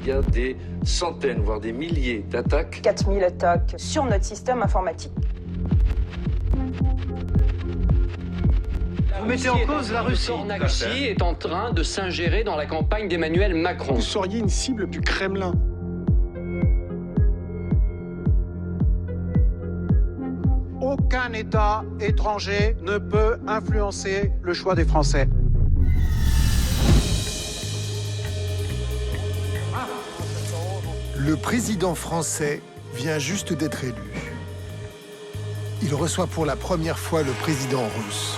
Il y a des centaines, voire des milliers d'attaques. 4000 attaques sur notre système informatique. Vous mettez en cause la Russie. La Russie est en train de s'ingérer dans la campagne d'Emmanuel Macron. Vous seriez une cible du Kremlin. Aucun État étranger ne peut influencer le choix des Français. Le président français vient juste d'être élu. Il reçoit pour la première fois le président russe.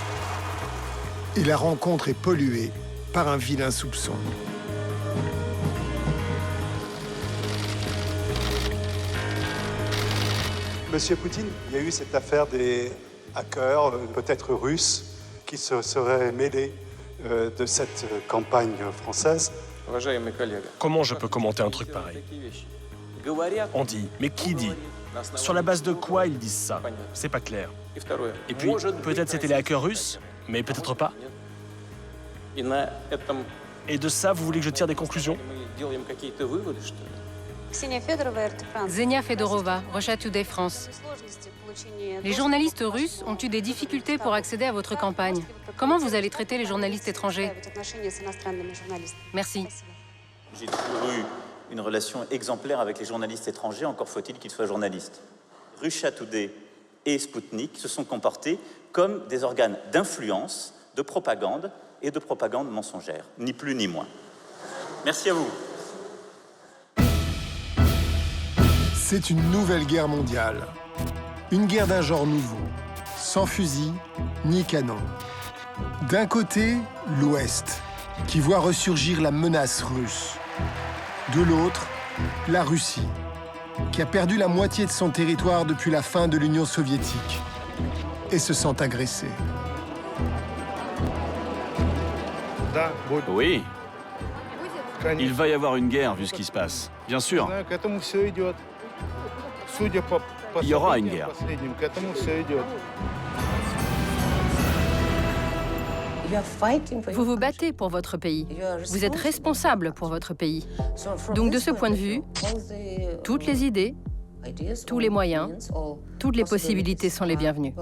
Et la rencontre est polluée par un vilain soupçon. Monsieur Poutine, il y a eu cette affaire des hackers, peut-être russes, qui se seraient mêlés de cette campagne française. Comment je peux commenter un truc pareil? On dit, mais qui dit? Sur la base de quoi ils disent ça? C'est pas clair. Et puis, peut-être c'était les hackers russes, mais peut-être pas. Et de ça, vous voulez que je tire des conclusions? Xenia Fedorova, Russia Today France. Les journalistes russes ont eu des difficultés pour accéder à votre campagne. Comment vous allez traiter les journalistes étrangers? Merci. J'ai toujours eu une relation exemplaire avec les journalistes étrangers, encore faut-il qu'ils soient journalistes. Russia Today et Sputnik se sont comportés comme des organes d'influence, de propagande et de propagande mensongère, ni plus ni moins. Merci à vous. C'est une nouvelle guerre mondiale. Une guerre d'un genre nouveau, sans fusil ni canon. D'un côté, l'Ouest, qui voit ressurgir la menace russe. De l'autre, la Russie, qui a perdu la moitié de son territoire depuis la fin de l'Union soviétique et se sent agressée. Oui. Il va y avoir une guerre, vu ce qui se passe. Bien sûr. Il y aura une guerre. Vous vous battez pour votre pays. Vous êtes responsable pour votre pays. Donc de ce point de vue, toutes les idées, tous les moyens, toutes les possibilités sont les bienvenues.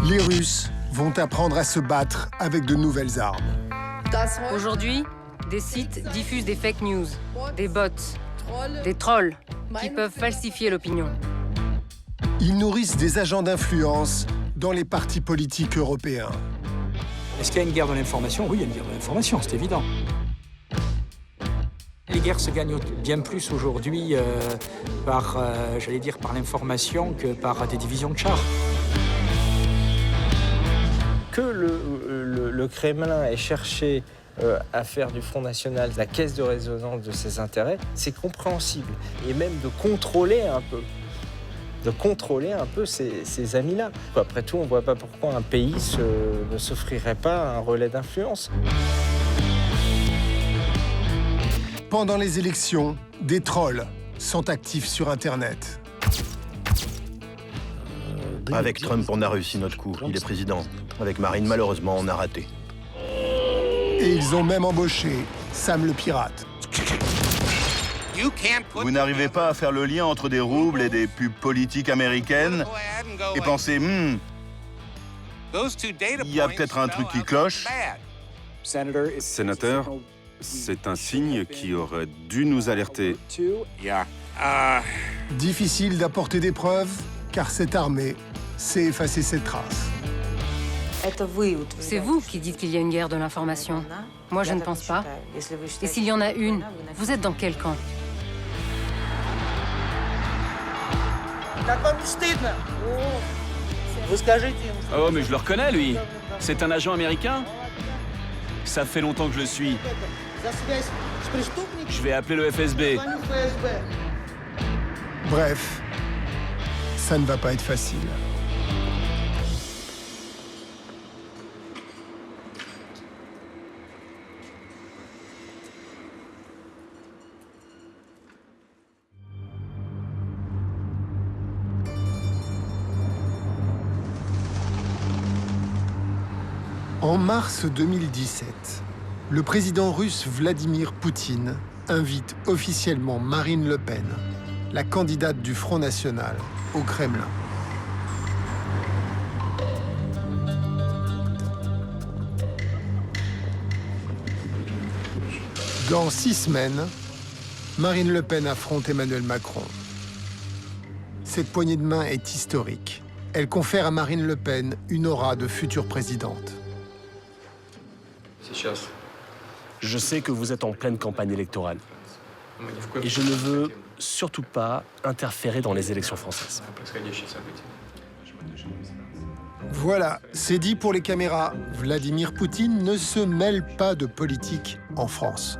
Les Russes vont apprendre à se battre avec de nouvelles armes. Aujourd'hui, des sites diffusent des fake news, des bots, des trolls qui peuvent falsifier l'opinion. Ils nourrissent des agents d'influence dans les partis politiques européens. Est-ce qu'il y a une guerre de l'information? Oui, il y a une guerre de l'information, c'est évident. Les guerres se gagnent bien plus aujourd'hui par, j'allais dire, par l'information que par des divisions de chars. Que le Kremlin ait cherché à faire du Front National la caisse de résonance de ses intérêts, c'est compréhensible. Et même de contrôler un peu ces amis-là. Après tout, on ne voit pas pourquoi un pays ne s'offrirait pas un relais d'influence. Pendant les élections, des trolls sont actifs sur Internet. Avec Trump, on a réussi notre coup. Il est président. Avec Marine, malheureusement, on a raté. Et ils ont même embauché Sam le pirate. Vous n'arrivez pas à faire le lien entre des roubles et des pubs politiques américaines et penser, il y a peut-être un truc qui cloche. Sénateur, c'est un signe qui aurait dû nous alerter. Difficile d'apporter des preuves, car cette armée sait effacer ses traces. C'est vous qui dites qu'il y a une guerre de l'information. Moi, je ne pense pas. Et s'il y en a une, vous êtes dans quel camp? Oh, mais je le reconnais, lui. C'est un agent américain. Ça fait longtemps que je le suis. Je vais appeler le FSB. Bref, ça ne va pas être facile. En mars 2017, le président russe Vladimir Poutine invite officiellement Marine Le Pen, la candidate du Front National, au Kremlin. Dans 6 semaines, Marine Le Pen affronte Emmanuel Macron. Cette poignée de main est historique. Elle confère à Marine Le Pen une aura de future présidente. Je sais que vous êtes en pleine campagne électorale. Et je ne veux surtout pas interférer dans les élections françaises. Voilà, c'est dit pour les caméras. Vladimir Poutine ne se mêle pas de politique en France.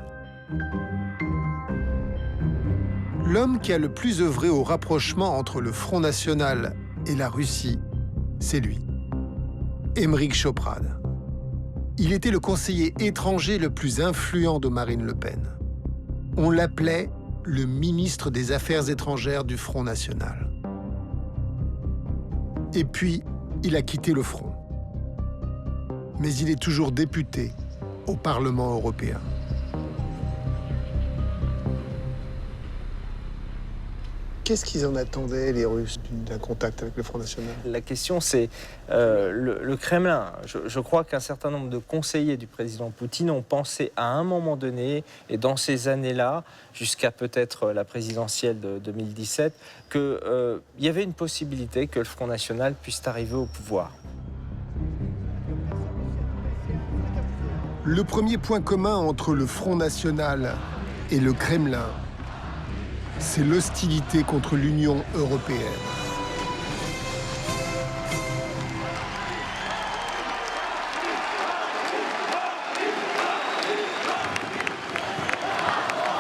L'homme qui a le plus œuvré au rapprochement entre le Front National et la Russie, c'est lui, Aymeric Choprade. Il était le conseiller étranger le plus influent de Marine Le Pen. On l'appelait le ministre des Affaires étrangères du Front National. Et puis, il a quitté le front. Mais il est toujours député au Parlement européen. Qu'est-ce qu'ils en attendaient, les Russes, d'un contact avec le Front National? La question, c'est le Kremlin. Je crois qu'un certain nombre de conseillers du président Poutine ont pensé à un moment donné, et dans ces années-là, jusqu'à peut-être la présidentielle de 2017, qu'il y avait une possibilité que le Front National puisse arriver au pouvoir. Le premier point commun entre le Front National et le Kremlin, c'est l'hostilité contre l'Union européenne.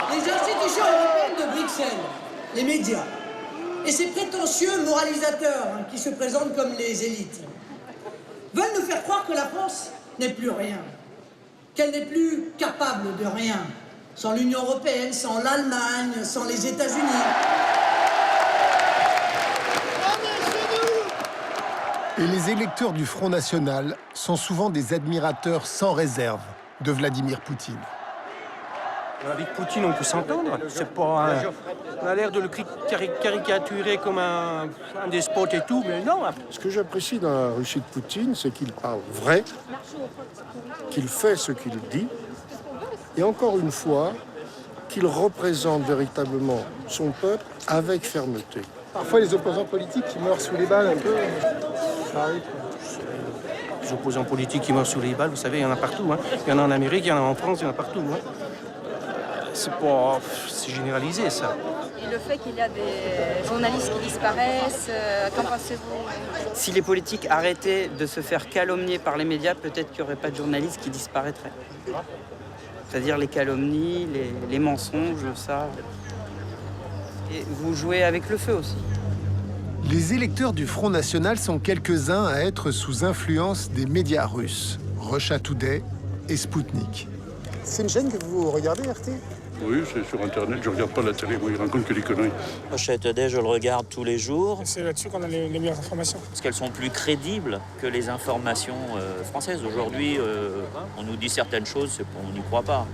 Les institutions européennes de Bruxelles, les médias, et ces prétentieux moralisateurs qui se présentent comme les élites, veulent nous faire croire que la France n'est plus rien, qu'elle n'est plus capable de rien. Sans l'Union européenne, sans l'Allemagne, sans les États-Unis. Et les électeurs du Front National sont souvent des admirateurs sans réserve de Vladimir Poutine. Avec Poutine, on peut s'entendre. C'est pas on a l'air de le caricaturer comme un despote et tout, mais non. Ce que j'apprécie dans la Russie de Poutine, c'est qu'il parle vrai, qu'il fait ce qu'il dit, et encore une fois, qu'il représente véritablement son peuple avec fermeté. Parfois, les opposants politiques qui meurent sous les balles un peu, ça arrive. Les opposants politiques qui meurent sous les balles, vous savez, il y en a partout. Hein. Il y en a en Amérique, il y en a en France, il y en a partout. Hein. C'est généralisé, ça. Et le fait qu'il y a des journalistes qui disparaissent, qu'en pensez-vous? Si les politiques arrêtaient de se faire calomnier par les médias, peut-être qu'il n'y aurait pas de journalistes qui disparaîtraient. C'est-à-dire les calomnies, les mensonges, ça. Et vous jouez avec le feu aussi. Les électeurs du Front National sont quelques-uns à être sous influence des médias russes, Russia Today et Sputnik. C'est une chaîne que vous regardez, RT? Oui, c'est sur Internet, je regarde pas la télé, moi, il raconte que des conneries. Russia Today, je le regarde tous les jours. C'est là-dessus qu'on a les meilleures informations. Parce qu'elles sont plus crédibles que les informations françaises. Aujourd'hui, on nous dit certaines choses, on n'y croit pas.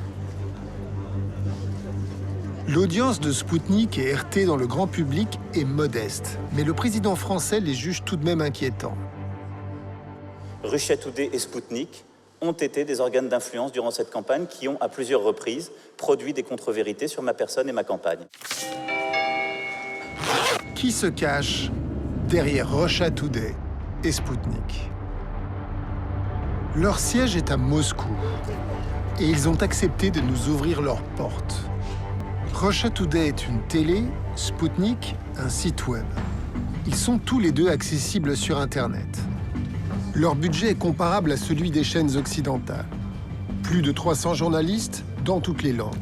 L'audience de Sputnik et RT dans le grand public est modeste, mais le président français les juge tout de même inquiétants. Russia Today et Sputnik ont été des organes d'influence durant cette campagne qui ont, à plusieurs reprises, produit des contre-vérités sur ma personne et ma campagne. Qui se cache derrière Russia Today et Sputnik? Leur siège est à Moscou et ils ont accepté de nous ouvrir leurs portes. Russia Today est une télé, Sputnik, un site web. Ils sont tous les deux accessibles sur Internet. Leur budget est comparable à celui des chaînes occidentales. Plus de 300 journalistes dans toutes les langues.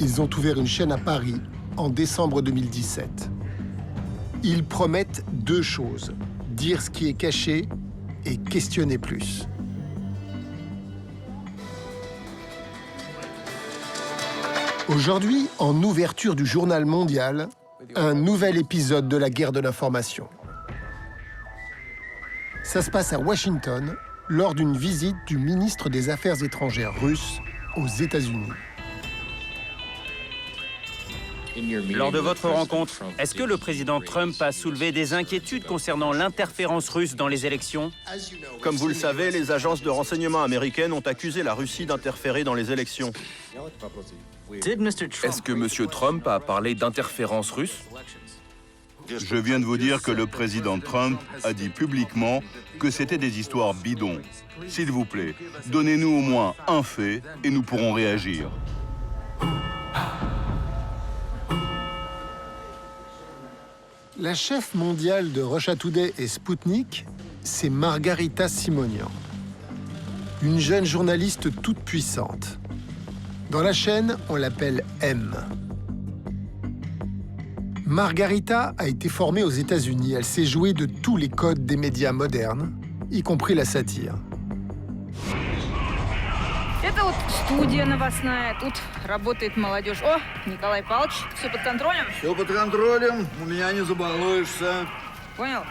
Ils ont ouvert une chaîne à Paris en décembre 2017. Ils promettent 2 choses, dire ce qui est caché et questionner plus. Aujourd'hui, en ouverture du Journal mondial, un nouvel épisode de la guerre de l'information. Ça se passe à Washington, lors d'une visite du ministre des Affaires étrangères russe aux États-Unis. Lors de votre rencontre, est-ce que le président Trump a soulevé des inquiétudes concernant l'interférence russe dans les élections? Comme vous le savez, les agences de renseignement américaines ont accusé la Russie d'interférer dans les élections. Est-ce que M. Trump a parlé d'interférence russe? Je viens de vous dire que le président Trump a dit publiquement que c'était des histoires bidons. S'il vous plaît, donnez-nous au moins un fait et nous pourrons réagir. La chef mondiale de Russia Today et Sputnik, c'est Margarita Simonian, une jeune journaliste toute puissante. Dans la chaîne, on l'appelle M. Margarita a été formée aux États-Unis. Elle s'est jouée de tous les codes des médias modernes, y compris la satire. Это вот студия новостная, тут работает молодежь. О, Николай Павлович, все под контролем? Все под контролем, у меня не забалуешься. Понял?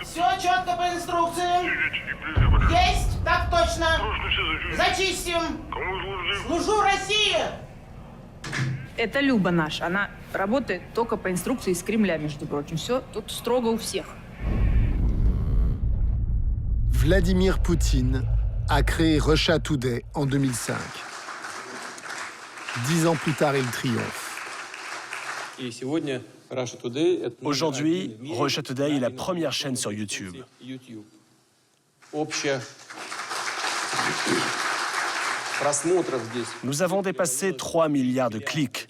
Все четко по инструкции. Есть? Так точно. Зачистим. Служу России. Это Люба наша. Она работает только по инструкции из Кремля, между прочим. Все тут строго у всех. Vladimir Poutine a créé Russia Today en 2005. 10 ans plus tard, il triomphe. Aujourd'hui, Russia Today est la première chaîne sur YouTube. Nous avons dépassé 3 milliards de clics.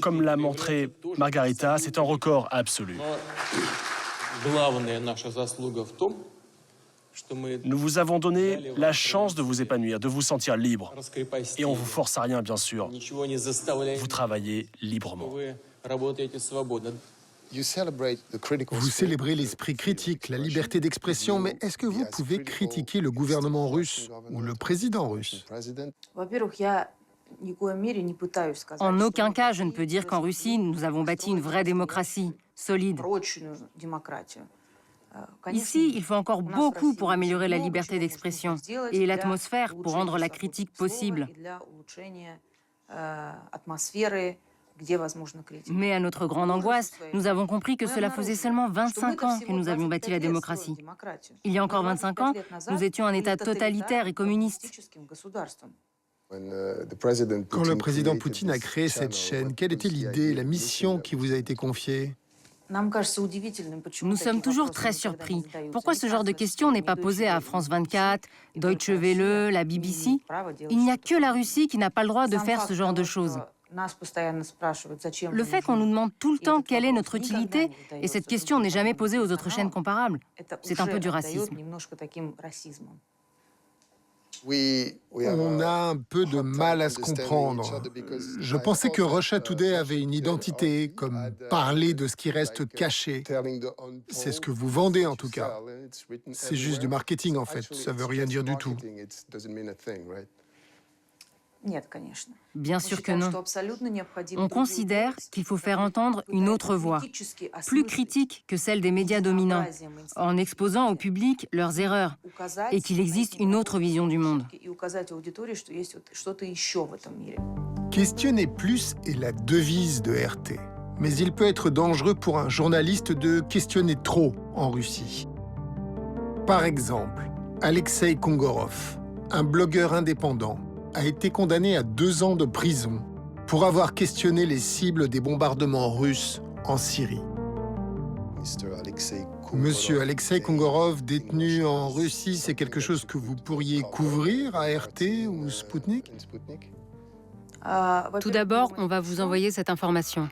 Comme l'a montré Margarita, c'est un record absolu. Nous vous avons donné la chance de vous épanouir, de vous sentir libre. Et on ne vous force à rien, bien sûr. Vous travaillez librement. Vous célébrez l'esprit critique, la liberté d'expression, mais est-ce que vous pouvez critiquer le gouvernement russe ou le président russe? En aucun cas, je ne peux dire qu'en Russie, nous avons bâti une vraie démocratie, solide. Ici, il faut encore beaucoup pour améliorer la liberté d'expression et l'atmosphère pour rendre la critique possible. Mais à notre grande angoisse, nous avons compris que cela faisait seulement 25 ans que nous avions bâti la démocratie. Il y a encore 25 ans, nous étions un État totalitaire et communiste. Quand le président Poutine a créé cette chaîne, quelle était l'idée, la mission qui vous a été confiée? Nous sommes toujours très surpris. Pourquoi ce genre de questions n'est pas posé à France 24, Deutsche Welle, la BBC? Il n'y a que la Russie qui n'a pas le droit de faire ce genre de choses. Le fait qu'on nous demande tout le temps quelle est notre utilité, et cette question n'est jamais posée aux autres chaînes comparables, c'est un peu du racisme. On a un peu de mal à se comprendre. Je pensais que Russia Today avait une identité, comme parler de ce qui reste caché. C'est ce que vous vendez en tout cas. C'est juste du marketing en fait, ça veut rien dire du tout. Bien sûr que non. On considère qu'il faut faire entendre une autre voix, plus critique que celle des médias dominants, en exposant au public leurs erreurs, et qu'il existe une autre vision du monde. Questionner plus est la devise de RT. Mais il peut être dangereux pour un journaliste de questionner trop en Russie. Par exemple, Alexei Kongorov, un blogueur indépendant, a été condamné à 2 ans de prison pour avoir questionné les cibles des bombardements russes en Syrie. Monsieur Alexei Kongorov, détenu en Russie, c'est quelque chose que vous pourriez couvrir à RT ou Sputnik? Tout d'abord, on va vous envoyer cette information.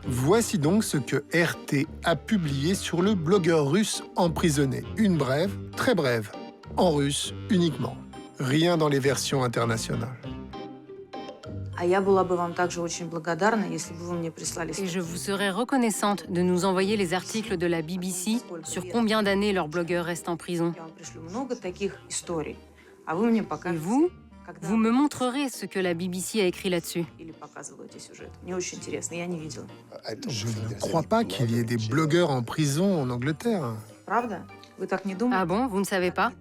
Voici donc ce que RT a publié sur le blogueur russe emprisonné. Une brève, très brève, en russe uniquement. Rien dans les versions internationales. Et je vous serais reconnaissante de nous envoyer les articles de la BBC sur combien d'années leurs blogueurs restent en prison. Et vous, Vous me montrerez ce que la BBC a écrit là-dessus. Je ne crois pas qu'il y ait des blogueurs en prison en Angleterre. Ah bon, vous ne savez pas?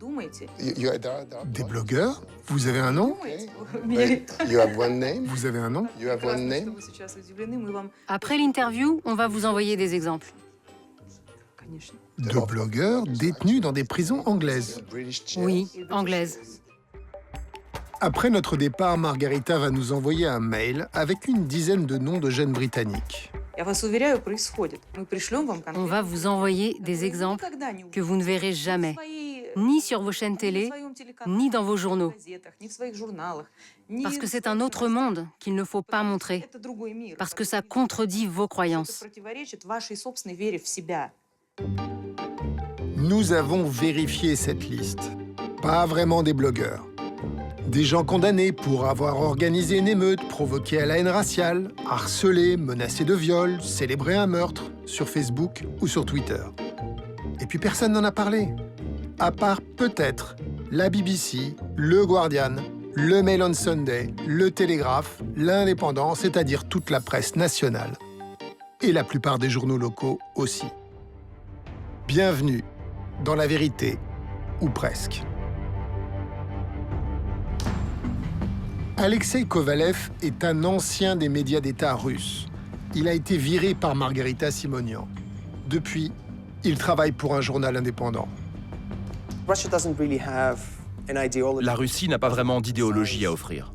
Des blogueurs? Vous avez un nom? Vous avez un nom? Après l'interview, on va vous envoyer des exemples. De blogueurs détenus dans des prisons anglaises. Oui, anglaises. Après notre départ, Margarita va nous envoyer un mail avec une dizaine de noms de jeunes Britanniques. On va vous envoyer des exemples que vous ne verrez jamais, ni sur vos chaînes télé, ni dans vos journaux. Parce que c'est un autre monde qu'il ne faut pas montrer, parce que ça contredit vos croyances. Nous avons vérifié cette liste. Pas vraiment des blogueurs. Des gens condamnés pour avoir organisé une émeute, provoqué à la haine raciale, harcelé, menacé de viol, célébré un meurtre sur Facebook ou sur Twitter. Et puis personne n'en a parlé. À part peut-être la BBC, le Guardian, le Mail on Sunday, le Télégraphe, l'Indépendant, c'est-à-dire toute la presse nationale. Et la plupart des journaux locaux aussi. Bienvenue dans la vérité, ou presque. Alexei Kovalev est un ancien des médias d'État russes. Il a été viré par Margarita Simonian. Depuis, il travaille pour un journal indépendant. La Russie n'a pas vraiment d'idéologie à offrir.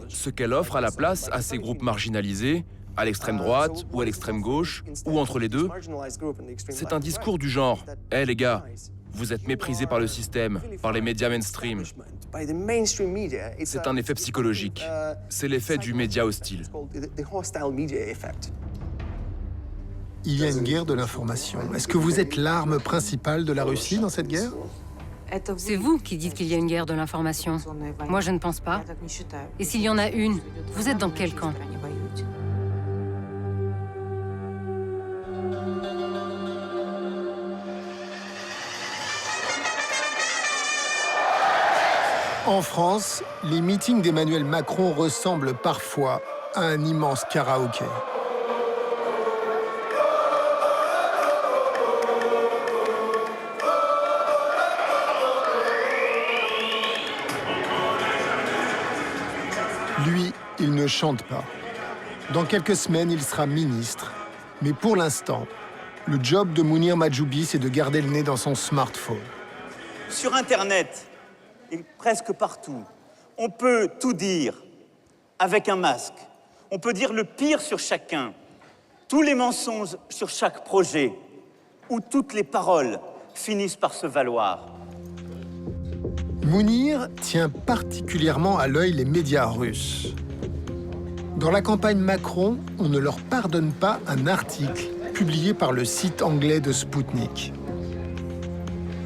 Ce qu'elle offre à la place à ces groupes marginalisés, à l'extrême droite ou à l'extrême gauche, ou entre les deux, c'est un discours du genre « Hé les gars, vous êtes méprisés par le système, par les médias mainstream. » C'est un effet psychologique. C'est l'effet du média hostile. Il y a une guerre de l'information. Est-ce que vous êtes l'arme principale de la Russie dans cette guerre? C'est vous qui dites qu'il y a une guerre de l'information. Moi, je ne pense pas. Et s'il y en a une, vous êtes dans quel camp? En France, les meetings d'Emmanuel Macron ressemblent parfois à un immense karaoké. Lui, il ne chante pas. Dans quelques semaines, il sera ministre. Mais pour l'instant, le job de Mounir Majoubi, c'est de garder le nez dans son smartphone. Sur Internet, et presque partout, on peut tout dire avec un masque. On peut dire le pire sur chacun, tous les mensonges sur chaque projet, où toutes les paroles finissent par se valoir. Mounir tient particulièrement à l'œil les médias russes. Dans la campagne Macron, on ne leur pardonne pas un article publié par le site anglais de Sputnik.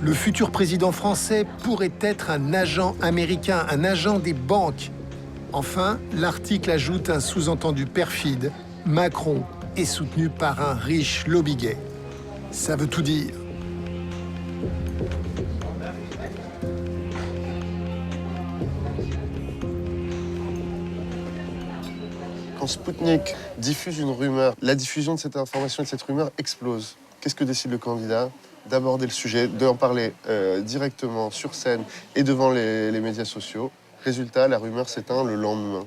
Le futur président français pourrait être un agent américain, un agent des banques. Enfin, l'article ajoute un sous-entendu perfide. Macron est soutenu par un riche lobby gay. Ça veut tout dire. Quand Sputnik diffuse une rumeur, la diffusion de cette information et de cette rumeur explose. Qu'est-ce que décide le candidat? D'aborder le sujet, d'en parler directement sur scène et devant les médias sociaux. Résultat, la rumeur s'éteint le lendemain.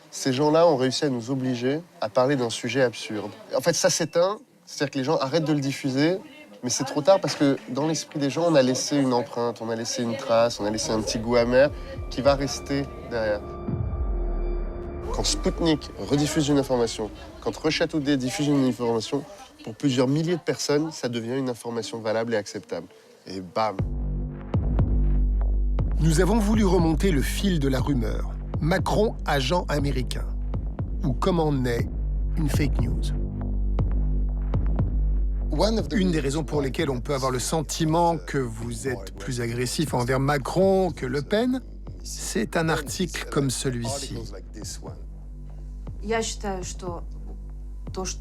Ces gens-là ont réussi à nous obliger à parler d'un sujet absurde. En fait, ça s'éteint, c'est-à-dire que les gens arrêtent de le diffuser, mais c'est trop tard parce que dans l'esprit des gens, on a laissé une empreinte, on a laissé une trace, on a laissé un petit goût amer qui va rester derrière. Quand Sputnik rediffuse une information, quand Russia Today diffuse une information, pour plusieurs milliers de personnes, ça devient une information valable et acceptable. Et bam! Nous avons voulu remonter le fil de la rumeur. Macron, agent américain. Ou comment naît une fake news. Une des raisons pour lesquelles on peut avoir le sentiment que vous êtes plus agressif envers Macron que Le Pen, c'est un article comme celui-ci.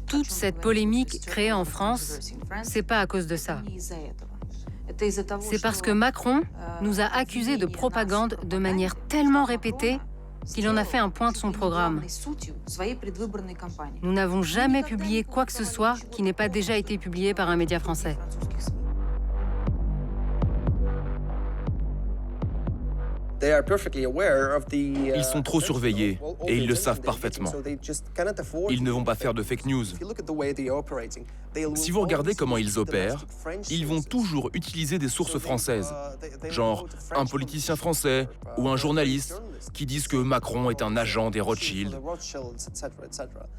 Toute cette polémique créée en France, c'est pas à cause de ça. C'est parce que Macron nous a accusés de propagande de manière tellement répétée qu'il en a fait un point de son programme. Nous n'avons jamais publié quoi que ce soit qui n'ait pas déjà été publié par un média français. Ils sont trop surveillés et ils le savent parfaitement. Ils ne vont pas faire de fake news. Si vous regardez comment ils opèrent, ils vont toujours utiliser des sources françaises, genre un politicien français ou un journaliste qui disent que Macron est un agent des Rothschild.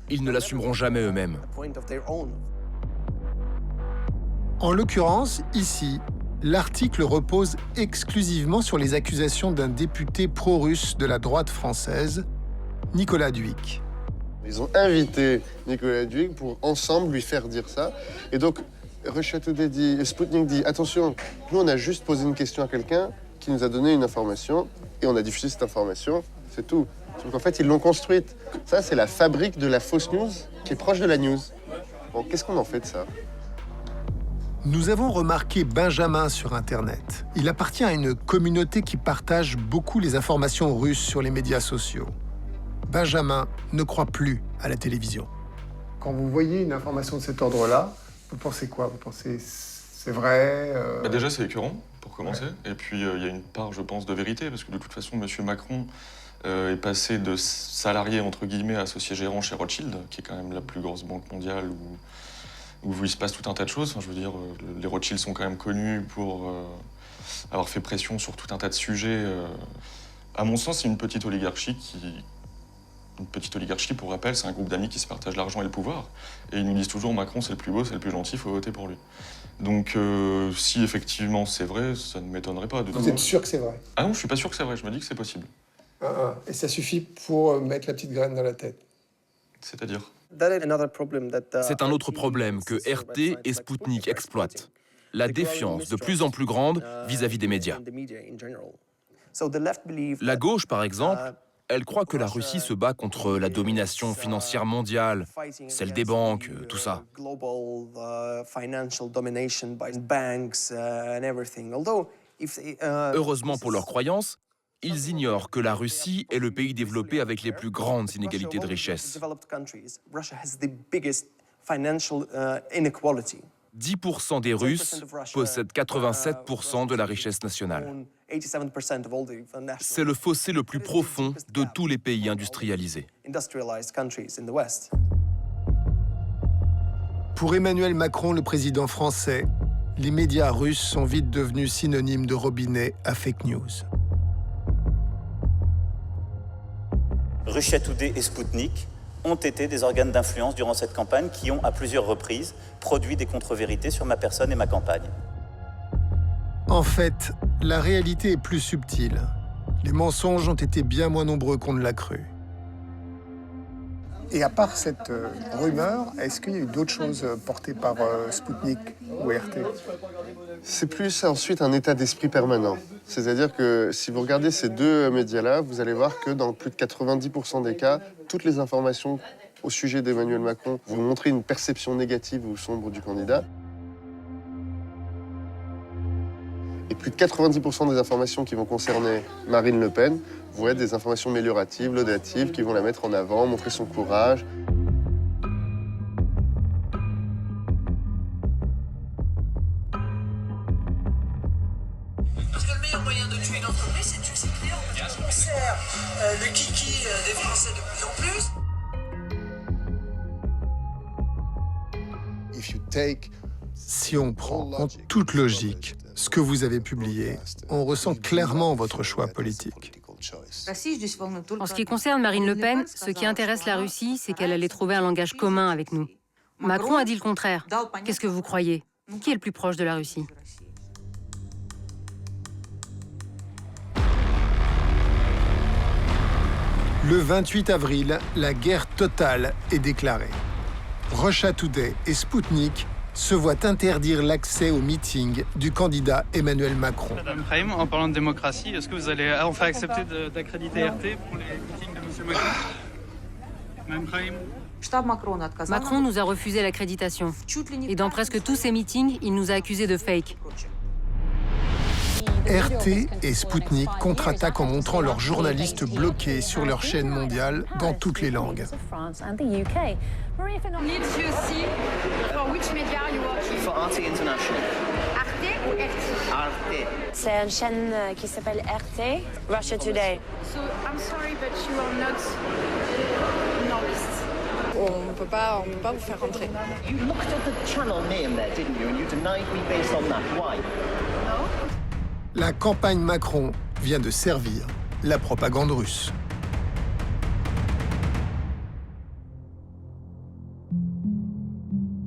Ils ne l'assumeront jamais eux-mêmes. En l'occurrence, ici, l'article repose exclusivement sur les accusations d'un député pro-russe de la droite française, Nicolas Dhuicq. Ils ont invité Nicolas Dhuicq pour ensemble lui faire dire ça. Et donc, Russia Today dit, et Sputnik dit, attention, nous on a juste posé une question à quelqu'un qui nous a donné une information et on a diffusé cette information, c'est tout. Donc en fait, ils l'ont construite. Ça, c'est la fabrique de la fausse news qui est proche de la news. Bon, qu'est-ce qu'on en fait de ça ? Nous avons remarqué Benjamin sur Internet. Il appartient à une communauté qui partage beaucoup les informations russes sur les médias sociaux. Benjamin ne croit plus à la télévision. Quand vous voyez une information de cet ordre-là, vous pensez quoi? Vous pensez c'est vrai Déjà, c'est écœurant, pour commencer. Ouais. Et puis, il y a une part, je pense, de vérité, parce que de toute façon, M. Macron est passé de salarié, entre guillemets, associé gérant chez Rothschild, qui est quand même la plus grosse banque mondiale où il se passe tout un tas de choses. Enfin, je veux dire, les Rothschild sont quand même connus pour avoir fait pression sur tout un tas de sujets. À mon sens, c'est une petite oligarchie Une petite oligarchie, pour rappel, c'est un groupe d'amis qui se partagent l'argent et le pouvoir. Et ils nous disent toujours, Macron, c'est le plus beau, c'est le plus gentil, il faut voter pour lui. Donc, si effectivement c'est vrai, ça ne m'étonnerait pas. Vous êtes sûr que c'est vrai? Ah non, je suis pas sûr que c'est vrai, je me dis que c'est possible. Et ça suffit pour mettre la petite graine dans la tête? C'est-à-dire? C'est un autre problème que RT et Sputnik exploitent. La défiance de plus en plus grande vis-à-vis des médias. La gauche, par exemple, elle croit que la Russie se bat contre la domination financière mondiale, celle des banques, tout ça. Heureusement pour leurs croyances, ils ignorent que la Russie est le pays développé avec les plus grandes inégalités de richesse. 10% des Russes possèdent 87% de la richesse nationale. C'est le fossé le plus profond de tous les pays industrialisés. Pour Emmanuel Macron, le président français, les médias russes sont vite devenus synonymes de robinet à fake news. Russia Today et Sputnik ont été des organes d'influence durant cette campagne qui ont, à plusieurs reprises, produit des contre-vérités sur ma personne et ma campagne. En fait, la réalité est plus subtile. Les mensonges ont été bien moins nombreux qu'on ne l'a cru. Et à part cette rumeur, est-ce qu'il y a eu d'autres choses portées par Sputnik ou RT? C'est plus ensuite un état d'esprit permanent. C'est-à-dire que si vous regardez ces deux médias-là, vous allez voir que dans plus de 90% des cas, toutes les informations au sujet d'Emmanuel Macron vont montrer une perception négative ou sombre du candidat. Et plus de 90% des informations qui vont concerner Marine Le Pen vont être des informations amélioratives, laudatives, qui vont la mettre en avant, montrer son courage. Parce que le meilleur moyen de tuer une entreprise, c'est de tuer ses clients. Parce qu'on sert le kiki des Français de plus en plus. Si on prend en toute logique ce que vous avez publié, on ressent clairement votre choix politique. En ce qui concerne Marine Le Pen, ce qui intéresse la Russie, c'est qu'elle allait trouver un langage commun avec nous. Macron a dit le contraire. Qu'est-ce que vous croyez? Qui est le plus proche de la Russie? Le 28 avril, la guerre totale est déclarée. Russia Today et Sputnik se voient interdire l'accès aux meetings du candidat Emmanuel Macron. Madame Brahim, en parlant de démocratie, est-ce que vous allez enfin accepter d'accréditer RT pour les meetings de M. Macron? Madame Brahim? Macron nous a refusé l'accréditation. Et dans presque tous ses meetings, il nous a accusés de fake. RT et Sputnik contre-attaquent en montrant leurs journalistes bloqués sur leur chaîne mondiale dans toutes les langues. C'est une chaîne qui s'appelle RT, Russia Today. So I'm sorry, but you are not journalist. On ne peut pas vous faire rentrer. You looked at the channel name there, didn't you? And you denied me based on that. Why? La campagne Macron vient de servir la propagande russe.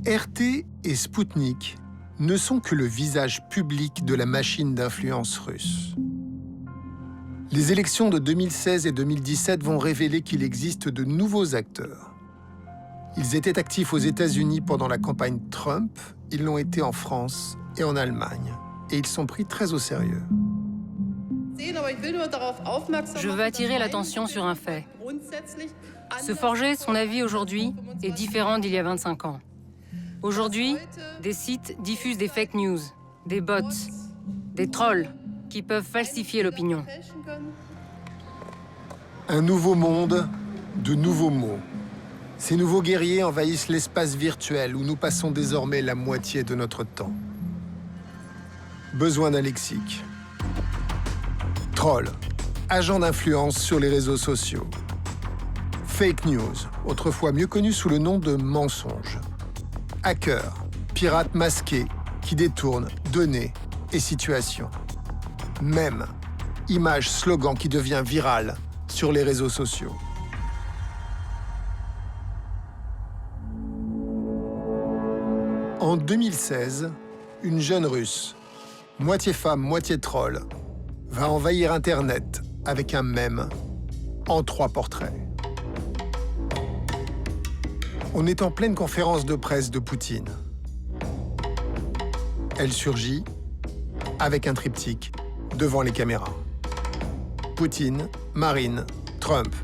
RT et Sputnik ne sont que le visage public de la machine d'influence russe. Les élections de 2016 et 2017 vont révéler qu'il existe de nouveaux acteurs. Ils étaient actifs aux États-Unis pendant la campagne Trump, ils l'ont été en France et en Allemagne, et ils sont pris très au sérieux. Je veux attirer l'attention sur un fait. Se forger son avis aujourd'hui est différent d'il y a 25 ans. Aujourd'hui, des sites diffusent des fake news, des bots, des trolls qui peuvent falsifier l'opinion. Un nouveau monde, de nouveaux mots. Ces nouveaux guerriers envahissent l'espace virtuel où nous passons désormais la moitié de notre temps. Besoin d'un lexique. Troll, agent d'influence sur les réseaux sociaux. Fake news, autrefois mieux connu sous le nom de mensonge. Hacker, pirate masqué qui détourne données et situations. Mème, image, slogan qui devient viral sur les réseaux sociaux. En 2016, une jeune Russe, moitié femme, moitié troll, va envahir Internet avec un mème en 3 portraits. On est en pleine conférence de presse de Poutine. Elle surgit avec un triptyque devant les caméras. Poutine, Marine, Trump.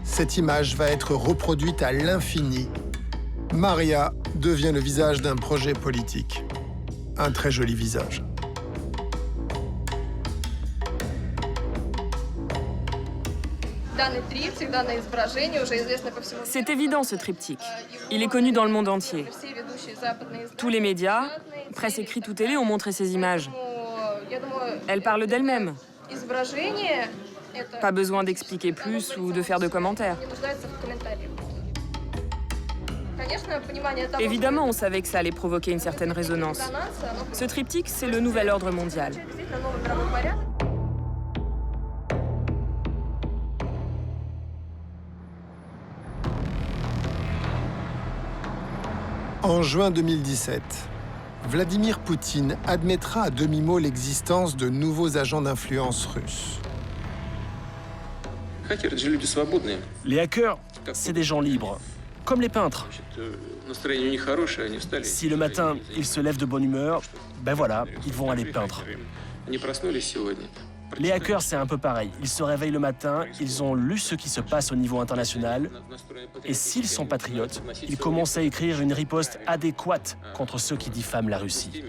Cette image va être reproduite à l'infini. Maria devient le visage d'un projet politique. Un très joli visage. C'est évident, ce triptyque. Il est connu dans le monde entier. Tous les médias, presse écrite ou télé, ont montré ces images. Elles parlent d'elles-mêmes. Pas besoin d'expliquer plus ou de faire de commentaires. Évidemment, on savait que ça allait provoquer une certaine résonance. Ce triptyque, c'est le nouvel ordre mondial. En juin 2017, Vladimir Poutine admettra à demi-mot l'existence de nouveaux agents d'influence russes. Les hackers, c'est des gens libres, comme les peintres. Si le matin, ils se lèvent de bonne humeur, ben voilà, ils vont aller peindre. Les hackers, c'est un peu pareil. Ils se réveillent le matin, ils ont lu ce qui se passe au niveau international, et s'ils sont patriotes, ils commencent à écrire une riposte adéquate contre ceux qui diffament la Russie.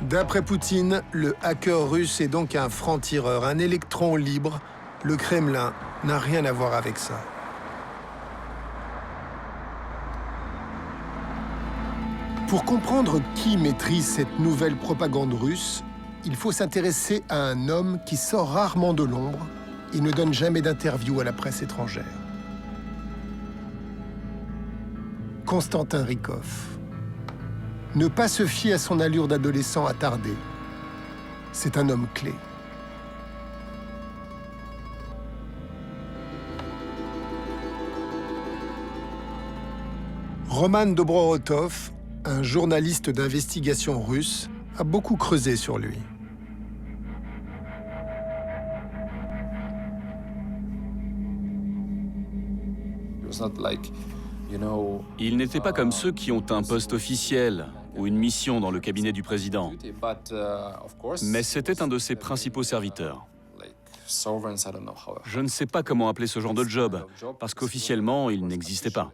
D'après Poutine, le hacker russe est donc un franc-tireur, un électron libre. Le Kremlin n'a rien à voir avec ça. Pour comprendre qui maîtrise cette nouvelle propagande russe, il faut s'intéresser à un homme qui sort rarement de l'ombre et ne donne jamais d'interview à la presse étrangère. Konstantin Rykov. Ne pas se fier à son allure d'adolescent attardé. C'est un homme clé. Roman Dobrorotov, un journaliste d'investigation russe, a beaucoup creusé sur lui. Il n'était pas comme ceux qui ont un poste officiel ou une mission dans le cabinet du président. Mais c'était un de ses principaux serviteurs. Je ne sais pas comment appeler ce genre de job, parce qu'officiellement, il n'existait pas.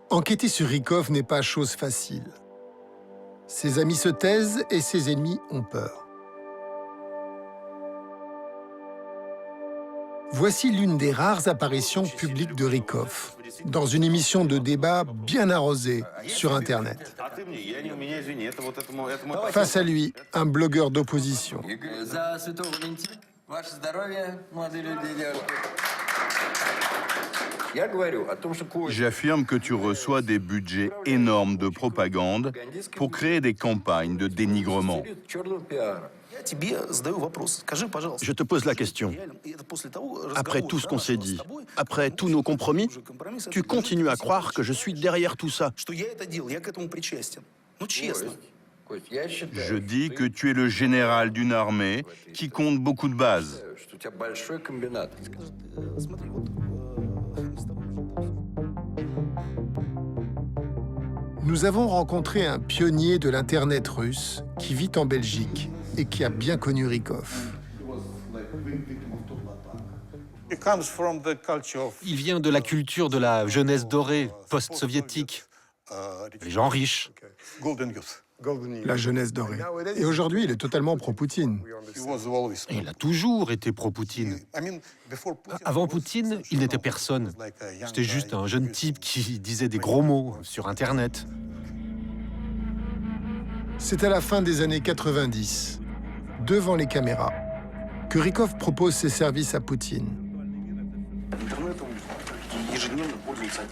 Enquêter sur Rykov n'est pas chose facile. Ses amis se taisent et ses ennemis ont peur. Voici l'une des rares apparitions publiques de Rykov, dans une émission de débat bien arrosée sur Internet. Face à lui, un blogueur d'opposition. J'affirme que tu reçois des budgets énormes de propagande pour créer des campagnes de dénigrement. Je te pose la question. Après tout ce qu'on s'est dit, après tous nos compromis, tu continues à croire que je suis derrière tout ça. Je dis que tu es le général d'une armée qui compte beaucoup de bases. Nous avons rencontré un pionnier de l'Internet russe qui vit en Belgique et qui a bien connu Rykov. Il vient de la culture de la jeunesse dorée, post-soviétique. Les gens riches. La jeunesse dorée. Et aujourd'hui, il est totalement pro-Poutine. Et il a toujours été pro-Poutine. Avant Poutine, il n'était personne. C'était juste un jeune type qui disait des gros mots sur Internet. C'est à la fin des années 90, devant les caméras, que Rykov propose ses services à Poutine.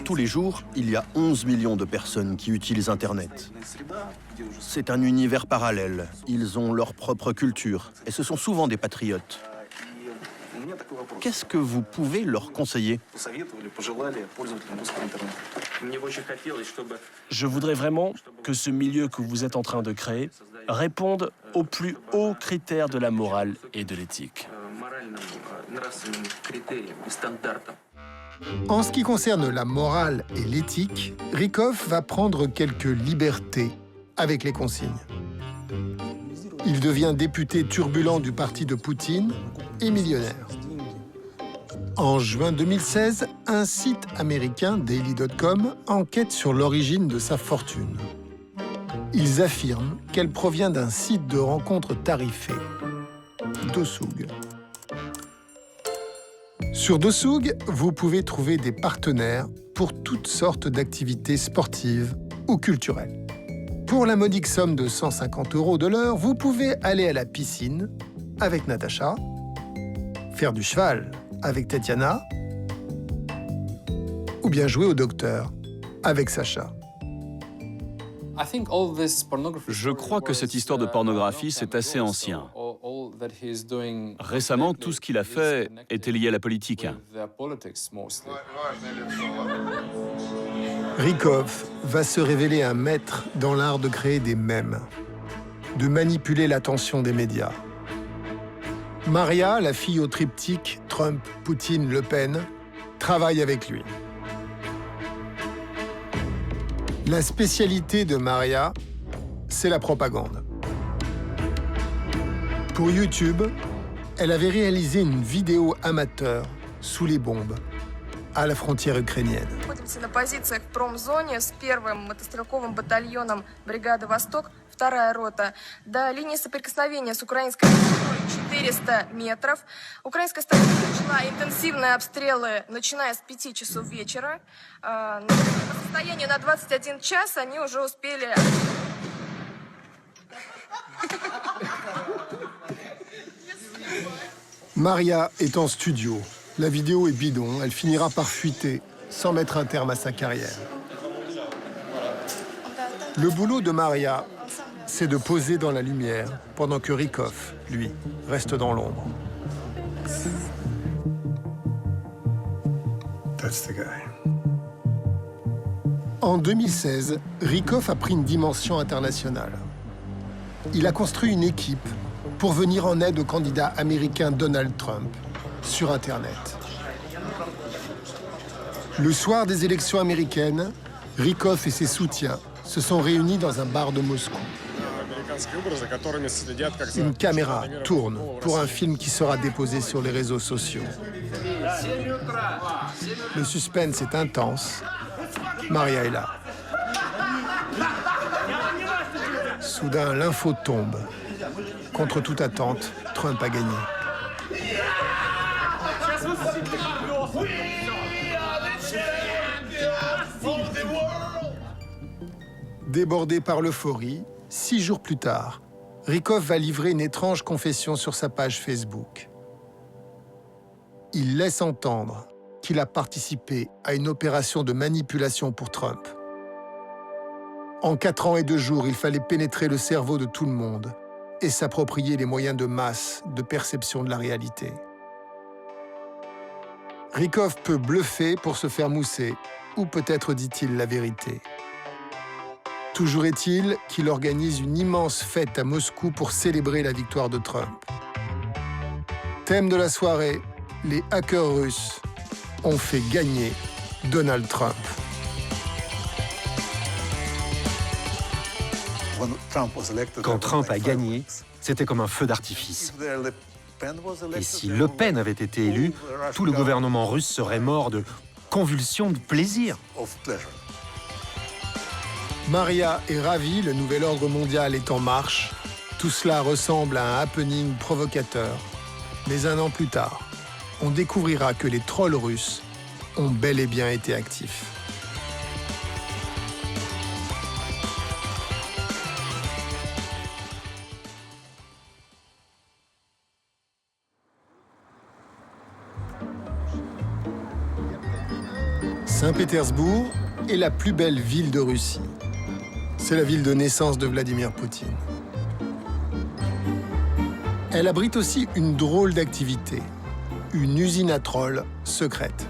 Tous les jours, il y a 11 millions de personnes qui utilisent Internet. C'est un univers parallèle. Ils ont leur propre culture. Et ce sont souvent des patriotes. Qu'est-ce que vous pouvez leur conseiller? Je voudrais vraiment que ce milieu que vous êtes en train de créer réponde aux plus hauts critères de la morale et de l'éthique. En ce qui concerne la morale et l'éthique, Rykov va prendre quelques libertés avec les consignes. Il devient député turbulent du parti de Poutine et millionnaire. En juin 2016, un site américain, Daily.com, enquête sur l'origine de sa fortune. Ils affirment qu'elle provient d'un site de rencontres tarifé, Dosug. Sur Dosug, vous pouvez trouver des partenaires pour toutes sortes d'activités sportives ou culturelles. Pour la modique somme de 150 € de l'heure, vous pouvez aller à la piscine avec Natacha, faire du cheval avec Tatiana, ou bien jouer au docteur avec Sacha. Je crois que cette histoire de pornographie, c'est assez ancien. Récemment, tout ce qu'il a fait était lié à la politique. Rykov va se révéler un maître dans l'art de créer des mèmes, de manipuler l'attention des médias. Maria, la fille au triptyque Trump, Poutine, Le Pen, travaille avec lui. La spécialité de Maria, c'est la propagande. Pour YouTube, elle avait réalisé une vidéo amateur sous les bombes, à la frontière ukrainienne. На позициях в промзоне с первым мотострелковым батальоном бригады «Восток», 2-я рота, до линии соприкосновения с украинской стороной 400 метров. Украинская сторона начала интенсивные обстрелы, начиная с 5 часов вечера. На состоянии на 21 час они уже успели... Maria est en studio. La vidéo est bidon. Elle finira par fuiter, sans mettre un terme à sa carrière. Le boulot de Maria, c'est de poser dans la lumière, pendant que Rykov, lui, reste dans l'ombre. That's the guy. En 2016, Rykov a pris une dimension internationale. Il a construit une équipe pour venir en aide au candidat américain Donald Trump sur Internet. Le soir des élections américaines, Rykov et ses soutiens se sont réunis dans un bar de Moscou. Une caméra tourne pour un film qui sera déposé sur les réseaux sociaux. Le suspense est intense. Maria est là. Soudain, l'info tombe. Contre toute attente, Trump a gagné. Débordé par l'euphorie, 6 jours plus tard, Rykov va livrer une étrange confession sur sa page Facebook. Il laisse entendre qu'il a participé à une opération de manipulation pour Trump. En 4 ans et 2 jours, il fallait pénétrer le cerveau de tout le monde et s'approprier les moyens de masse de perception de la réalité. Rykov peut bluffer pour se faire mousser, ou peut-être dit-il la vérité. Toujours est-il qu'il organise une immense fête à Moscou pour célébrer la victoire de Trump. Thème de la soirée, les hackers russes ont fait gagner Donald Trump. Quand Trump a gagné, c'était comme un feu d'artifice. Et si Le Pen avait été élu, tout le gouvernement russe serait mort de convulsions de plaisir. Maria est ravie, le nouvel ordre mondial est en marche. Tout cela ressemble à un happening provocateur. Mais 1 an plus tard, on découvrira que les trolls russes ont bel et bien été actifs. Saint-Pétersbourg est la plus belle ville de Russie. C'est la ville de naissance de Vladimir Poutine. Elle abrite aussi une drôle d'activité, une usine à trolls secrète.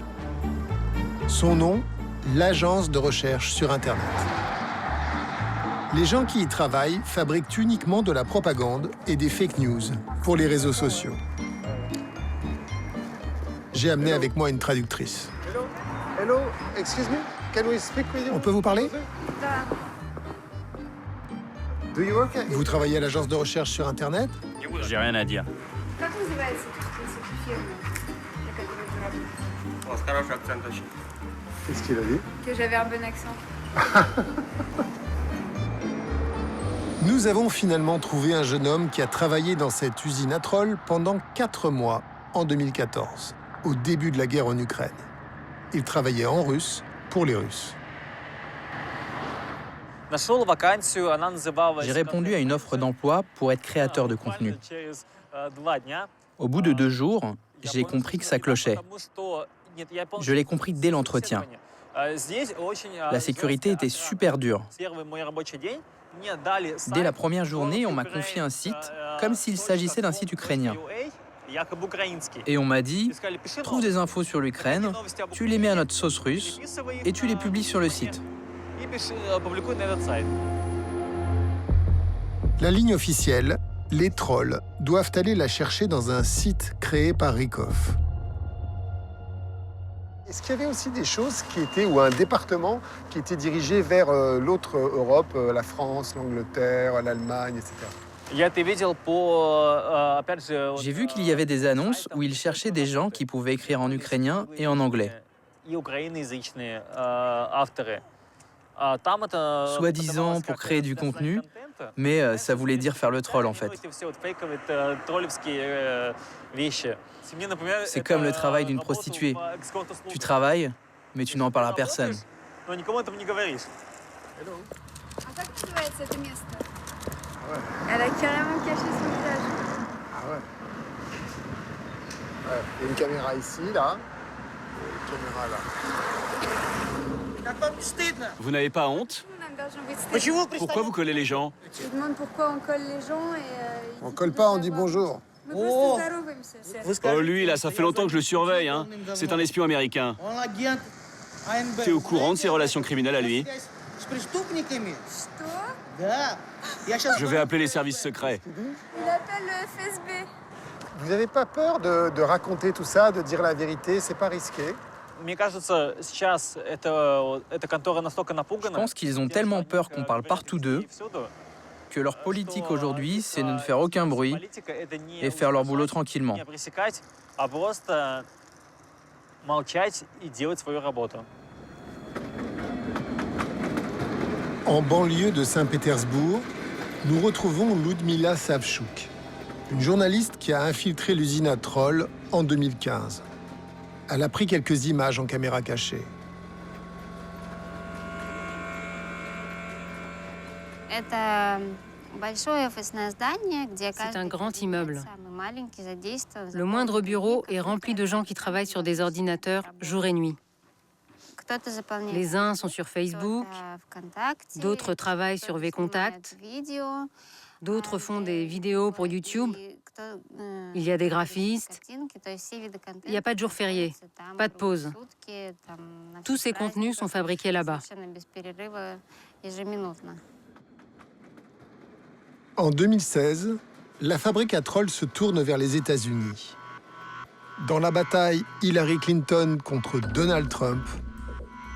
Son nom, l'Agence de recherche sur Internet. Les gens qui y travaillent fabriquent uniquement de la propagande et des fake news pour les réseaux sociaux. J'ai amené avec moi une traductrice. Hello, excuse me, can we speak with you? On peut vous parler? Do you work at... Vous travaillez à l'agence de recherche sur Internet? J'ai rien à dire. Qu'est-ce qu'il a dit? Que j'avais un bon accent. Nous avons finalement trouvé un jeune homme qui a travaillé dans cette usine à trolls pendant 4 mois en 2014, au début de la guerre en Ukraine. Il travaillait en russe pour les Russes. J'ai répondu à une offre d'emploi pour être créateur de contenu. Au bout de 2 jours, j'ai compris que ça clochait. Je l'ai compris dès l'entretien. La sécurité était super dure. Dès la première journée, on m'a confié un site comme s'il s'agissait d'un site ukrainien. Et on m'a dit, trouve des infos sur l'Ukraine, tu les mets à notre sauce russe et tu les publies sur le site. La ligne officielle, les trolls doivent aller la chercher dans un site créé par Rykov. Est-ce qu'il y avait aussi des choses qui étaient, ou un département qui était dirigé vers l'autre Europe, la France, l'Angleterre, l'Allemagne, etc. J'ai vu qu'il y avait des annonces où ils cherchaient des gens qui pouvaient écrire en ukrainien et en anglais. Soi-disant pour créer du contenu, mais ça voulait dire faire le troll en fait. C'est comme le travail d'une prostituée. Tu travailles, mais tu n'en parles à personne. Elle a carrément caché son visage. Ah ouais. Ouais. Il y a une caméra ici, là. Et une caméra là. Vous n'avez pas honte? Pourquoi vous collez les gens? Je demande pourquoi on colle les gens et... On colle pas, on dit bonjour. Oh, lui, là, ça fait longtemps que je le surveille, hein. C'est un espion américain. T'es au courant de ses relations criminelles à lui? Je vais appeler les services secrets. Il appelle le FSB. Vous n'avez pas peur de raconter tout ça, de dire la vérité? C'est pas risqué? Je pense qu'ils ont tellement peur qu'on parle partout d'eux que leur politique aujourd'hui, c'est de ne faire aucun bruit et faire leur boulot tranquillement. En banlieue de Saint-Pétersbourg, nous retrouvons Ludmila Savchuk, une journaliste qui a infiltré l'usine à trolls en 2015. Elle a pris quelques images en caméra cachée. C'est un grand immeuble. Le moindre bureau est rempli de gens qui travaillent sur des ordinateurs jour et nuit. Les uns sont sur Facebook, d'autres travaillent sur VKontakte, d'autres font des vidéos pour YouTube. Il y a des graphistes. Il n'y a pas de jour férié, pas de pause. Tous ces contenus sont fabriqués là-bas. En 2016, la fabrique à trolls se tourne vers les États-Unis. Dans la bataille Hillary Clinton contre Donald Trump,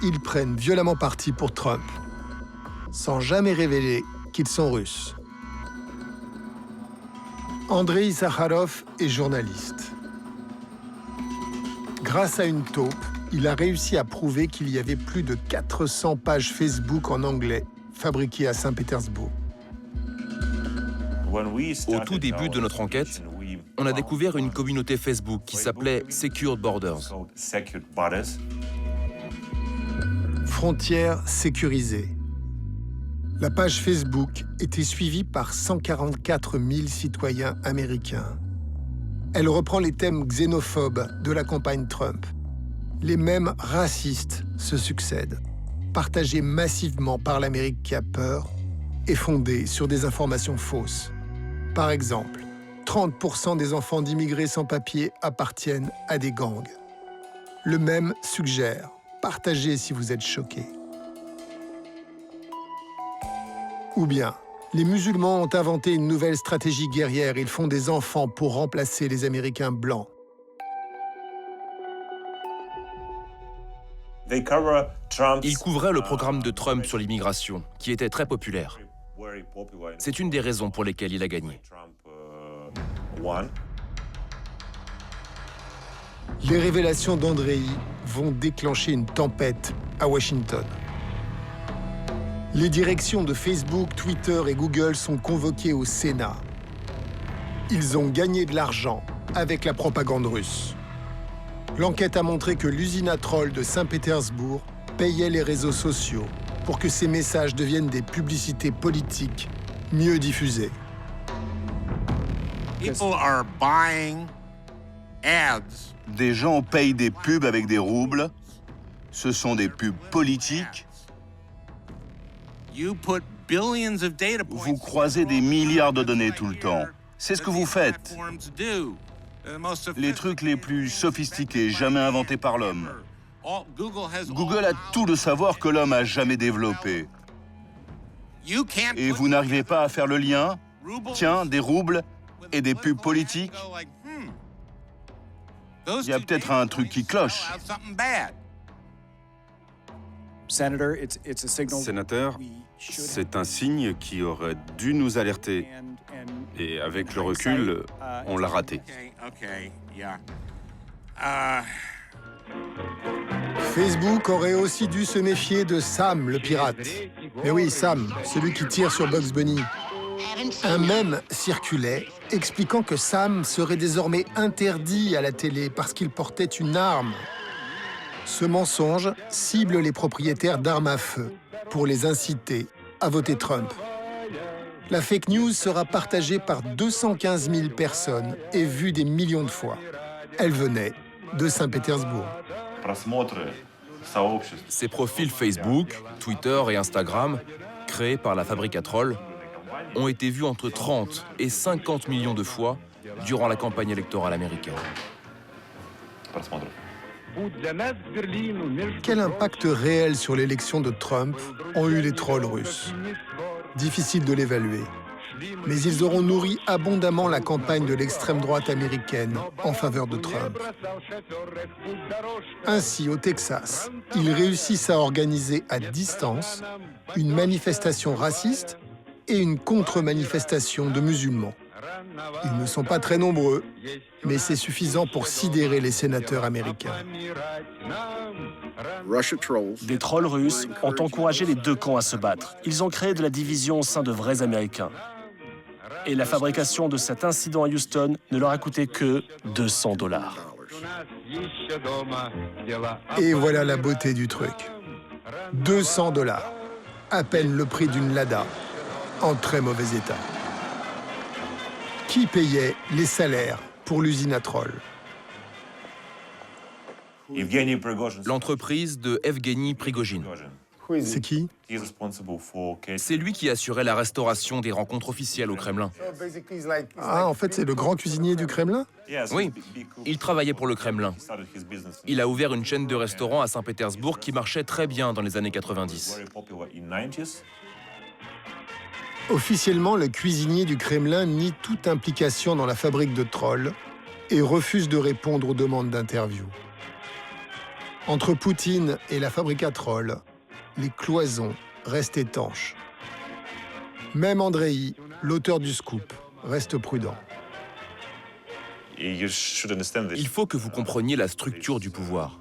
ils prennent violemment parti pour Trump, sans jamais révéler qu'ils sont russes. Andrei Sakharov est journaliste. Grâce à une taupe, il a réussi à prouver qu'il y avait plus de 400 pages Facebook en anglais fabriquées à Saint-Pétersbourg. Au tout début de notre enquête, on a découvert une communauté Facebook qui s'appelait Secured Borders. Frontières sécurisées. La page Facebook était suivie par 144 000 citoyens américains. Elle reprend les thèmes xénophobes de la campagne Trump. Les mèmes racistes se succèdent, partagés massivement par l'Amérique qui a peur et fondés sur des informations fausses. Par exemple, 30% des enfants d'immigrés sans papier appartiennent à des gangs. Le mème suggère « partagez si vous êtes choqués ». Ou bien, les musulmans ont inventé une nouvelle stratégie guerrière. Ils font des enfants pour remplacer les Américains blancs. Ils couvraient le programme de Trump sur l'immigration, qui était très populaire. C'est une des raisons pour lesquelles il a gagné. Les révélations d'Andrei vont déclencher une tempête à Washington. Les directions de Facebook, Twitter et Google sont convoquées au Sénat. Ils ont gagné de l'argent avec la propagande russe. L'enquête a montré que l'usine à trolls de Saint-Pétersbourg payait les réseaux sociaux pour que ces messages deviennent des publicités politiques mieux diffusées. Des gens payent des pubs avec des roubles. Ce sont des pubs politiques. Vous croisez des milliards de données tout le temps. C'est ce que vous faites. Les trucs les plus sophistiqués jamais inventés par l'homme. Google a tout le savoir que l'homme a jamais développé. Et vous n'arrivez pas à faire le lien? Tiens, des roubles et des pubs politiques? Il y a peut-être un truc qui cloche. Sénateur, c'est un signe qui aurait dû nous alerter. Et avec le recul, on l'a raté. Facebook aurait aussi dû se méfier de Sam, le pirate. Mais oui, Sam, celui qui tire sur Bugs Bunny. Un mème circulait expliquant que Sam serait désormais interdit à la télé parce qu'il portait une arme. Ce mensonge cible les propriétaires d'armes à feu pour les inciter à voter Trump. La fake news sera partagée par 215 000 personnes et vue des millions de fois. Elle venait de Saint-Pétersbourg. Ces profils Facebook, Twitter et Instagram, créés par la fabrique à trolls, ont été vus entre 30 et 50 millions de fois durant la campagne électorale américaine. Quel impact réel sur l'élection de Trump ont eu les trolls russes? Difficile de l'évaluer. Mais ils auront nourri abondamment la campagne de l'extrême droite américaine en faveur de Trump. Ainsi, au Texas, ils réussissent à organiser à distance une manifestation raciste et une contre-manifestation de musulmans. Ils ne sont pas très nombreux, mais c'est suffisant pour sidérer les sénateurs américains. Des trolls russes ont encouragé les deux camps à se battre. Ils ont créé de la division au sein de vrais Américains. Et la fabrication de cet incident à Houston ne leur a coûté que $200. Et voilà la beauté du truc. $200, à peine le prix d'une Lada, en très mauvais état. Qui payait les salaires pour l'usine à trolls? L'entreprise de Evgeny Prigojine. C'est qui? C'est lui qui assurait la restauration des rencontres officielles au Kremlin. Ah, en fait, c'est le grand cuisinier du Kremlin? Oui, il travaillait pour le Kremlin. Il a ouvert une chaîne de restaurants à Saint-Pétersbourg qui marchait très bien dans les années 90. Officiellement, le cuisinier du Kremlin nie toute implication dans la fabrique de trolls et refuse de répondre aux demandes d'interview. Entre Poutine et la fabrique à trolls, les cloisons restent étanches. Même Andreï, l'auteur du scoop, reste prudent. Il faut que vous compreniez la structure du pouvoir.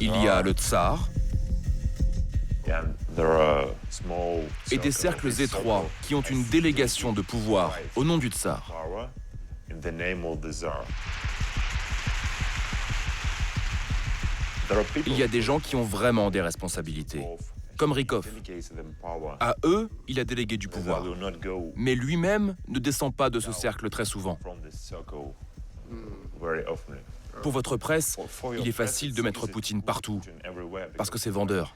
Il y a le tsar et des cercles étroits qui ont une délégation de pouvoir au nom du tsar. Il y a des gens qui ont vraiment des responsabilités, comme Rykov. À eux, il a délégué du pouvoir. Mais lui-même ne descend pas de ce cercle très souvent. Pour votre presse, il est facile de mettre Poutine partout, parce que c'est vendeur.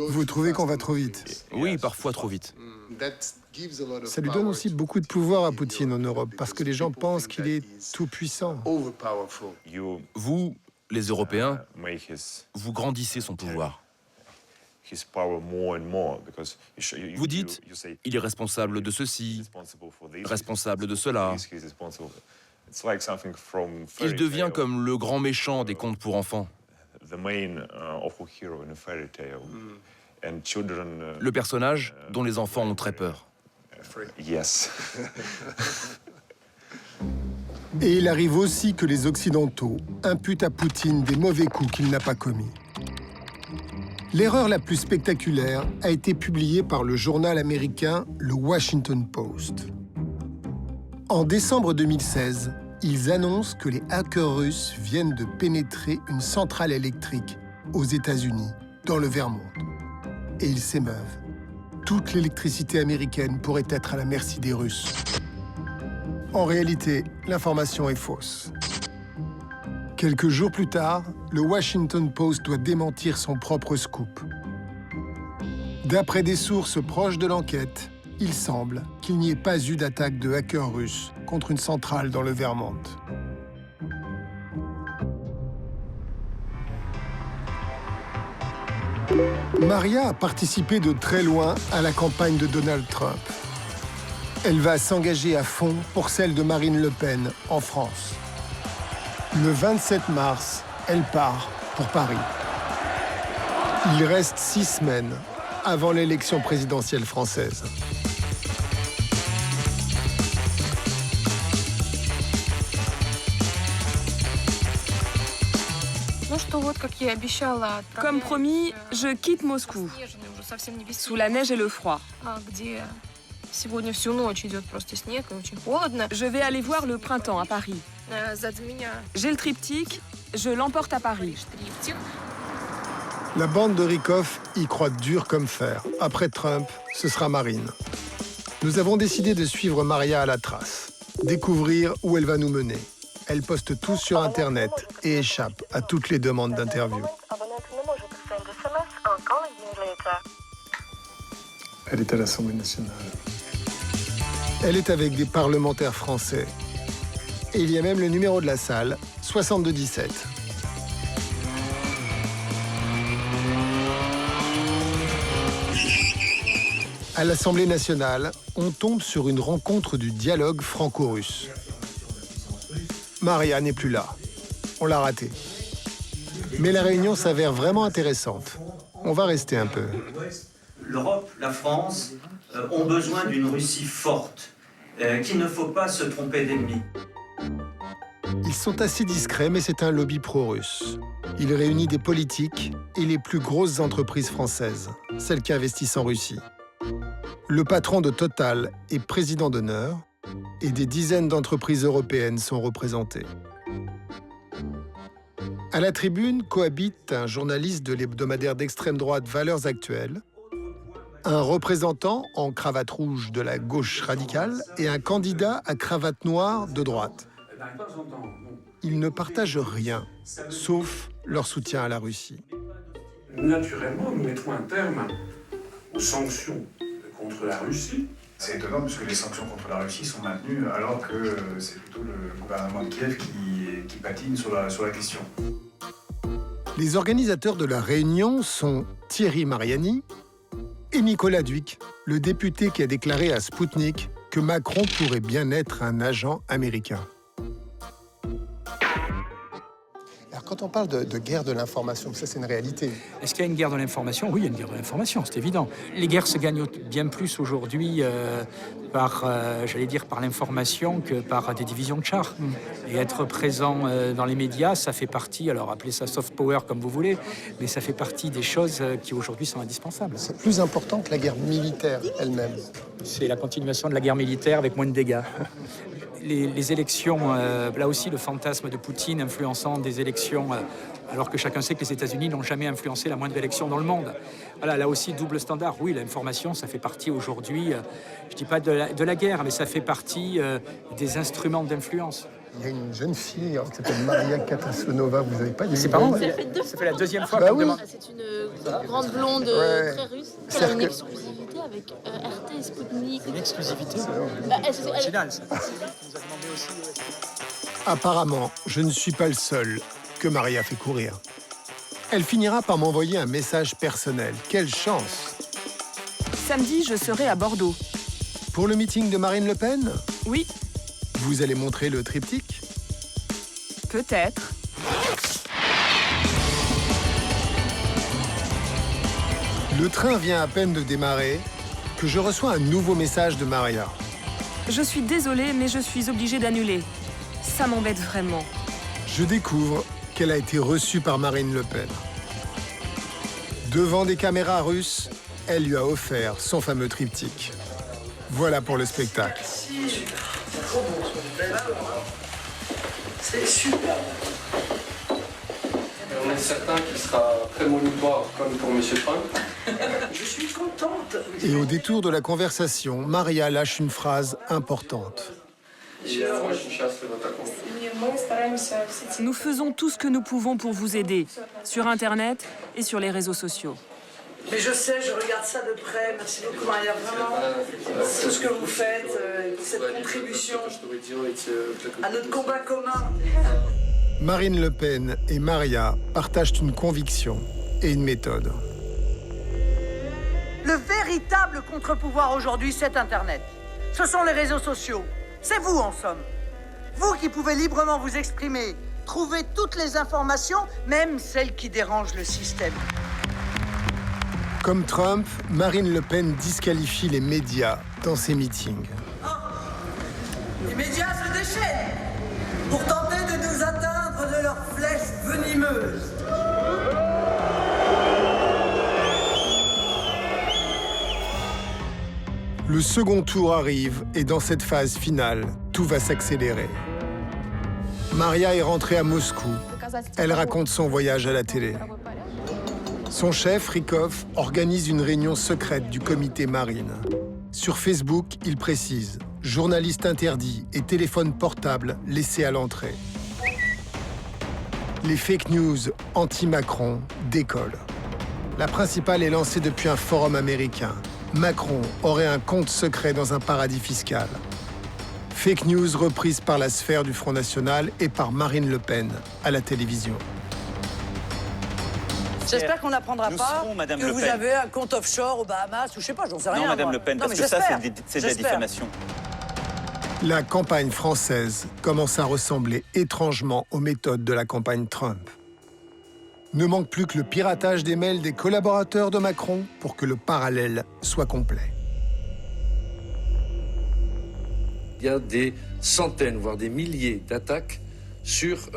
Vous trouvez qu'on va trop vite? Oui, parfois trop vite. Ça lui donne aussi beaucoup de pouvoir à Poutine en Europe, parce que les gens pensent qu'il est tout-puissant. Vous, les Européens, vous grandissez son pouvoir. Vous dites, il est responsable de ceci, responsable de cela. Il devient comme le grand méchant des contes pour enfants. Le personnage dont les enfants ont très peur. Et il arrive aussi que les Occidentaux imputent à Poutine des mauvais coups qu'il n'a pas commis. L'erreur la plus spectaculaire a été publiée par le journal américain le Washington Post. En décembre 2016, ils annoncent que les hackers russes viennent de pénétrer une centrale électrique aux États-Unis, dans le Vermont. Et ils s'émeuvent. Toute l'électricité américaine pourrait être à la merci des Russes. En réalité, l'information est fausse. Quelques jours plus tard, le Washington Post doit démentir son propre scoop. D'après des sources proches de l'enquête, il semble qu'il n'y ait pas eu d'attaque de hackers russes contre une centrale dans le Vermont. Maria a participé de très loin à la campagne de Donald Trump. Elle va s'engager à fond pour celle de Marine Le Pen en France. Le 27 mars, elle part pour Paris. Il reste 6 semaines avant l'élection présidentielle française. Comme promis, je quitte Moscou, sous la neige et le froid. Je vais aller voir le printemps à Paris. J'ai le triptyque, je l'emporte à Paris. La bande de Rykov y croit dur comme fer. Après Trump, ce sera Marine. Nous avons décidé de suivre Maria à la trace, découvrir où elle va nous mener. Elle poste tout sur Internet et échappe à toutes les demandes d'interview. Elle est à l'Assemblée nationale. Elle est avec des parlementaires français. Et il y a même le numéro de la salle, 6217. À l'Assemblée nationale, on tombe sur une rencontre du dialogue franco-russe. Maria n'est plus là. On l'a ratée. Mais la réunion s'avère vraiment intéressante. On va rester un peu. L'Europe, la France ont besoin d'une Russie forte, qu'il ne faut pas se tromper d'ennemi. Ils sont assez discrets, mais c'est un lobby pro-russe. Il réunit des politiques et les plus grosses entreprises françaises, celles qui investissent en Russie. Le patron de Total est président d'honneur et des dizaines d'entreprises européennes sont représentées. À la tribune cohabitent un journaliste de l'hebdomadaire d'extrême droite Valeurs Actuelles, un représentant en cravate rouge de la gauche radicale et un candidat à cravate noire de droite. Ils ne partagent rien, sauf leur soutien à la Russie. Naturellement, nous mettrons un terme aux sanctions contre la Russie. C'est étonnant parce que les sanctions contre la Russie sont maintenues alors que c'est plutôt le gouvernement de Kiev qui patine sur la question. Les organisateurs de la réunion sont Thierry Mariani et Nicolas Dhuicq, le député qui a déclaré à Sputnik que Macron pourrait bien être un agent américain. Alors quand on parle de guerre de l'information, ça c'est une réalité. Est-ce qu'il y a une guerre de l'information? Oui, il y a une guerre de l'information, c'est évident. Les guerres se gagnent bien plus aujourd'hui par l'information que par des divisions de chars. Et être présent dans les médias, ça fait partie, alors appelez ça soft power comme vous voulez, mais ça fait partie des choses qui aujourd'hui sont indispensables. C'est plus important que la guerre militaire elle-même. C'est la continuation de la guerre militaire avec moins de dégâts. Les élections, là aussi le fantasme de Poutine influençant des élections, alors que chacun sait que les États-Unis n'ont jamais influencé la moindre élection dans le monde. Voilà, là aussi double standard. Oui, l'information, ça fait partie aujourd'hui, je ne dis pas de la guerre, mais ça fait partie des instruments d'influence. Il y a une jeune fille qui s'appelle Maria Katasonova, vous n'avez pas... C'est pas vrai. Ça fait la deuxième fois qu'on demande. C'est une grande blonde très russe qui a une exclusivité avec RT et Sputnik. Une exclusivité C'est original, ça. Apparemment, je ne suis pas le seul que Maria fait courir. Elle finira par m'envoyer un message personnel. Quelle chance! Samedi, je serai à Bordeaux. Pour le meeting de Marine Le Pen? Oui. Vous allez montrer le triptyque? Peut-être. Le train vient à peine de démarrer que je reçois un nouveau message de Maria. Je suis désolée, mais je suis obligée d'annuler. Ça m'embête vraiment. Je découvre qu'elle a été reçue par Marine Le Pen. Devant des caméras russes, elle lui a offert son fameux triptyque. Voilà pour le spectacle. Merci. C'est trop beau. C'est super. On est certain qu'il sera prémonitoire comme pour M. Trump. Je suis contente. Et au détour de la conversation, Maria lâche une phrase importante. Nous faisons tout ce que nous pouvons pour vous aider, sur Internet et sur les réseaux sociaux. Mais je sais, je regarde ça de près. Merci beaucoup, Maria. Vraiment, tout ce que vous faites, cette contribution à notre combat commun. Marine Le Pen et Maria partagent une conviction et une méthode. Le véritable contre-pouvoir aujourd'hui, c'est Internet. Ce sont les réseaux sociaux. C'est vous, en somme. Vous qui pouvez librement vous exprimer, trouver toutes les informations, même celles qui dérangent le système. Comme Trump, Marine Le Pen disqualifie les médias dans ses meetings. Les médias se déchaînent pour tenter de nous atteindre de leurs flèches venimeuses. Le second tour arrive et dans cette phase finale, tout va s'accélérer. Maria est rentrée à Moscou. Elle raconte son voyage à la télé. Son chef, Rykov, organise une réunion secrète du comité Marine. Sur Facebook, il précise « Journaliste interdit et téléphone portable laissé à l'entrée ». Les fake news anti-Macron décollent. La principale est lancée depuis un forum américain. Macron aurait un compte secret dans un paradis fiscal. Fake news reprise par la sphère du Front National et par Marine Le Pen à la télévision. J'espère qu'on n'apprendra pas que vous avez un compte offshore aux Bahamas ou je sais pas, j'en sais rien. Non, Madame Le Pen, parce que ça, c'est de la diffamation. La campagne française commence à ressembler étrangement aux méthodes de la campagne Trump. Ne manque plus que le piratage des mails des collaborateurs de Macron pour que le parallèle soit complet. Il y a des centaines, voire des milliers d'attaques sur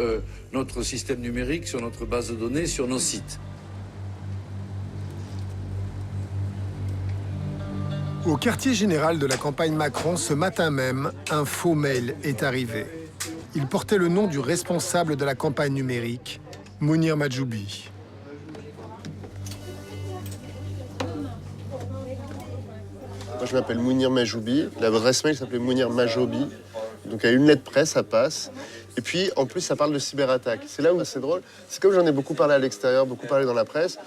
notre système numérique, sur notre base de données, sur nos sites. Au quartier général de la campagne Macron, ce matin même, un faux mail est arrivé. Il portait le nom du responsable de la campagne numérique, Mounir Majoubi. Moi, je m'appelle Mounir Majoubi. L'adresse mail s'appelait Mounir Majoubi. Donc, à une lettre près, ça passe. Et puis, en plus, ça parle de cyberattaque. C'est là où c'est drôle. C'est comme j'en ai beaucoup parlé à l'extérieur, beaucoup parlé dans la presse.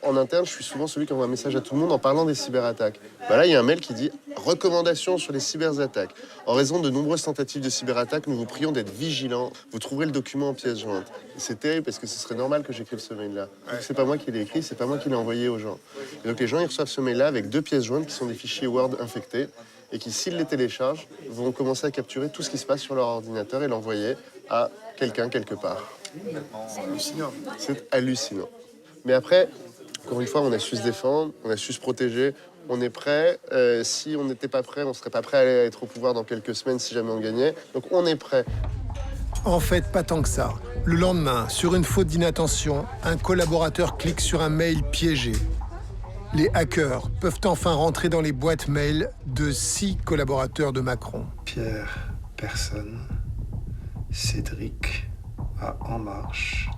En interne, je suis souvent celui qui envoie un message à tout le monde en parlant des cyberattaques. Bah là, il y a un mail qui dit « Recommandations sur les cyberattaques. En raison de nombreuses tentatives de cyberattaques, nous vous prions d'être vigilants. Vous trouverez le document en pièce jointe. » C'est terrible parce que ce serait normal que j'écrive ce mail-là. C'est pas moi qui l'ai écrit, c'est pas moi qui l'ai envoyé aux gens. Et donc les gens, ils reçoivent ce mail-là avec 2 pièces jointes qui sont des fichiers Word infectés et qui, s'ils les téléchargent, vont commencer à capturer tout ce qui se passe sur leur ordinateur et l'envoyer à quelqu'un quelque part. C'est hallucinant. C'est hallucinant. Mais après, encore une fois, on a su se défendre, on a su se protéger, on est prêt. Si on n'était pas prêt, on ne serait pas prêt à être au pouvoir dans quelques semaines si jamais on gagnait. Donc on est prêt. En fait, pas tant que ça. Le lendemain, sur une faute d'inattention, un collaborateur clique sur un mail piégé. Les hackers peuvent enfin rentrer dans les boîtes mail de 6 collaborateurs de Macron. Pierre, personne. Cédric, à En Marche.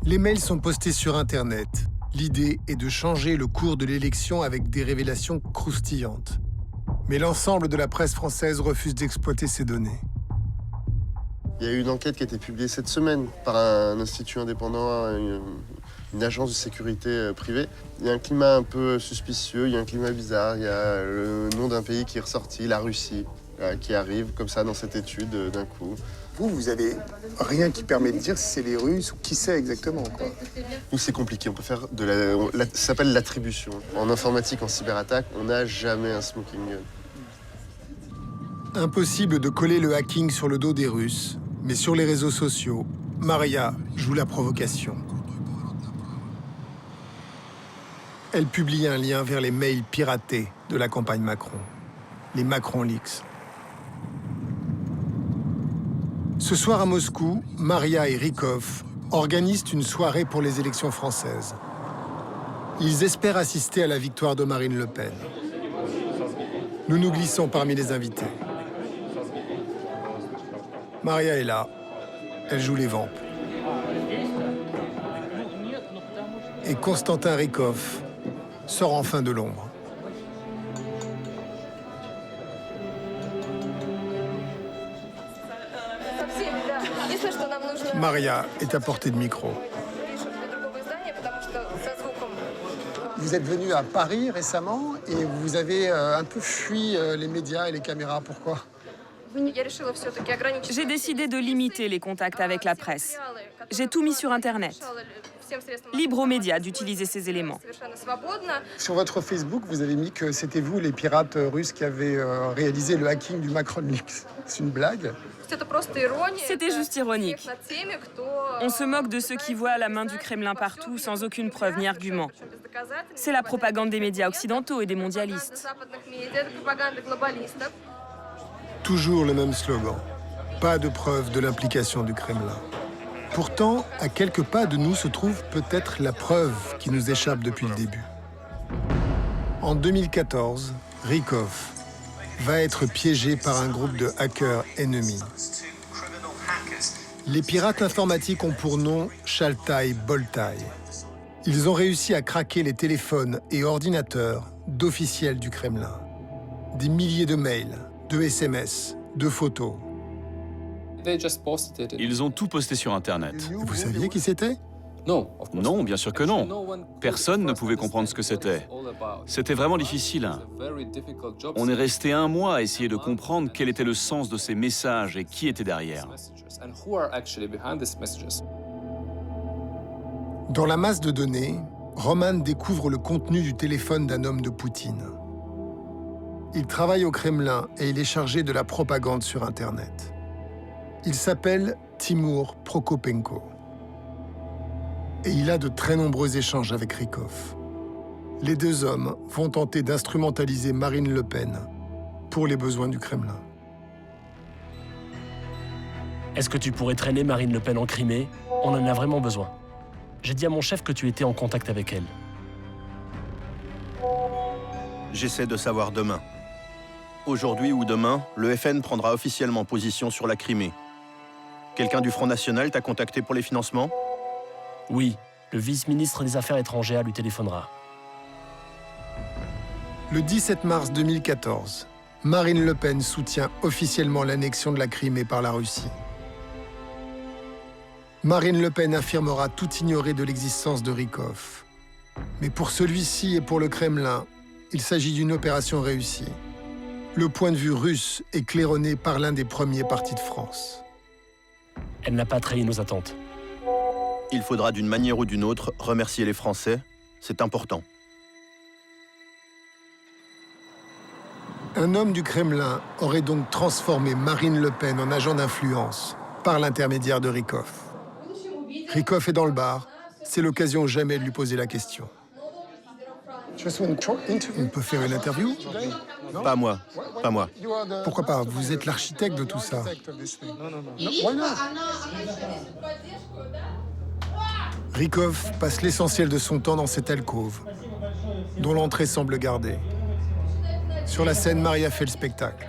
Les mails sont postés sur Internet. L'idée est de changer le cours de l'élection avec des révélations croustillantes. Mais l'ensemble de la presse française refuse d'exploiter ces données. Il y a eu une enquête qui a été publiée cette semaine par un institut indépendant, une agence de sécurité privée. Il y a un climat un peu suspicieux, il y a un climat bizarre. Il y a le nom d'un pays qui est ressorti, la Russie, qui arrive comme ça dans cette étude d'un coup. Vous avez rien qui permet de dire si c'est les Russes ou qui c'est exactement, quoi. Nous, c'est compliqué. On peut faire ça s'appelle l'attribution. En informatique, en cyberattaque, on n'a jamais un smoking gun. Impossible de coller le hacking sur le dos des Russes. Mais sur les réseaux sociaux, Maria joue la provocation. Elle publie un lien vers les mails piratés de la campagne Macron. Les Macron Leaks. Ce soir à Moscou, Maria et Rykov organisent une soirée pour les élections françaises. Ils espèrent assister à la victoire de Marine Le Pen. Nous nous glissons parmi les invités. Maria est là. Elle joue les vampes. Et Constantin Rykov sort enfin de l'ombre. Maria est à portée de micro. Vous êtes venu à Paris récemment et vous avez un peu fui les médias et les caméras. Pourquoi ? J'ai décidé de limiter les contacts avec la presse. J'ai tout mis sur Internet. Libre aux médias d'utiliser ces éléments. Sur votre Facebook, vous avez mis que c'était vous, les pirates russes, qui avez réalisé le hacking du Macron Leaks. C'est une blague ? C'était juste ironique. On se moque de ceux qui voient la main du Kremlin partout sans aucune preuve ni argument. C'est la propagande des médias occidentaux et des mondialistes. Toujours le même slogan. Pas de preuve de l'implication du Kremlin. Pourtant, à quelques pas de nous se trouve peut-être la preuve qui nous échappe depuis le début. En 2014, Rykov va être piégé par un groupe de hackers ennemis. Les pirates informatiques ont pour nom Chaltai Boltai. Ils ont réussi à craquer les téléphones et ordinateurs d'officiels du Kremlin. Des milliers de mails, de SMS, de photos. Ils ont tout posté sur Internet. Vous saviez qui c'était ? Non, bien sûr que non. Personne ne pouvait comprendre ce que c'était. C'était vraiment difficile. On est resté 1 mois à essayer de comprendre quel était le sens de ces messages et qui était derrière. Dans la masse de données, Roman découvre le contenu du téléphone d'un homme de Poutine. Il travaille au Kremlin et il est chargé de la propagande sur Internet. Il s'appelle Timur Prokopenko. et il a de très nombreux échanges avec Rykov. Les deux hommes vont tenter d'instrumentaliser Marine Le Pen pour les besoins du Kremlin. Est-ce que tu pourrais traîner Marine Le Pen en Crimée? On en a vraiment besoin. J'ai dit à mon chef que tu étais en contact avec elle. J'essaie de savoir demain. Aujourd'hui ou demain, le FN prendra officiellement position sur la Crimée. Quelqu'un du Front National t'a contacté pour les financements? Oui, le vice-ministre des Affaires étrangères lui téléphonera. Le 17 mars 2014, Marine Le Pen soutient officiellement l'annexion de la Crimée par la Russie. Marine Le Pen affirmera tout ignorer de l'existence de Rykov. Mais pour celui-ci et pour le Kremlin, il s'agit d'une opération réussie. Le point de vue russe est claironné par l'un des premiers partis de France. Elle n'a pas trahi nos attentes. Il faudra d'une manière ou d'une autre remercier les Français. C'est important. Un homme du Kremlin aurait donc transformé Marine Le Pen en agent d'influence par l'intermédiaire de Rykov. Rykov est dans le bar. C'est l'occasion ou jamais de lui poser la question. On peut faire une interview? Pas moi, pas moi. Pourquoi pas? Vous êtes l'architecte de tout ça. Rykov passe l'essentiel de son temps dans cette alcôve, dont l'entrée semble gardée. Sur la scène, Maria fait le spectacle.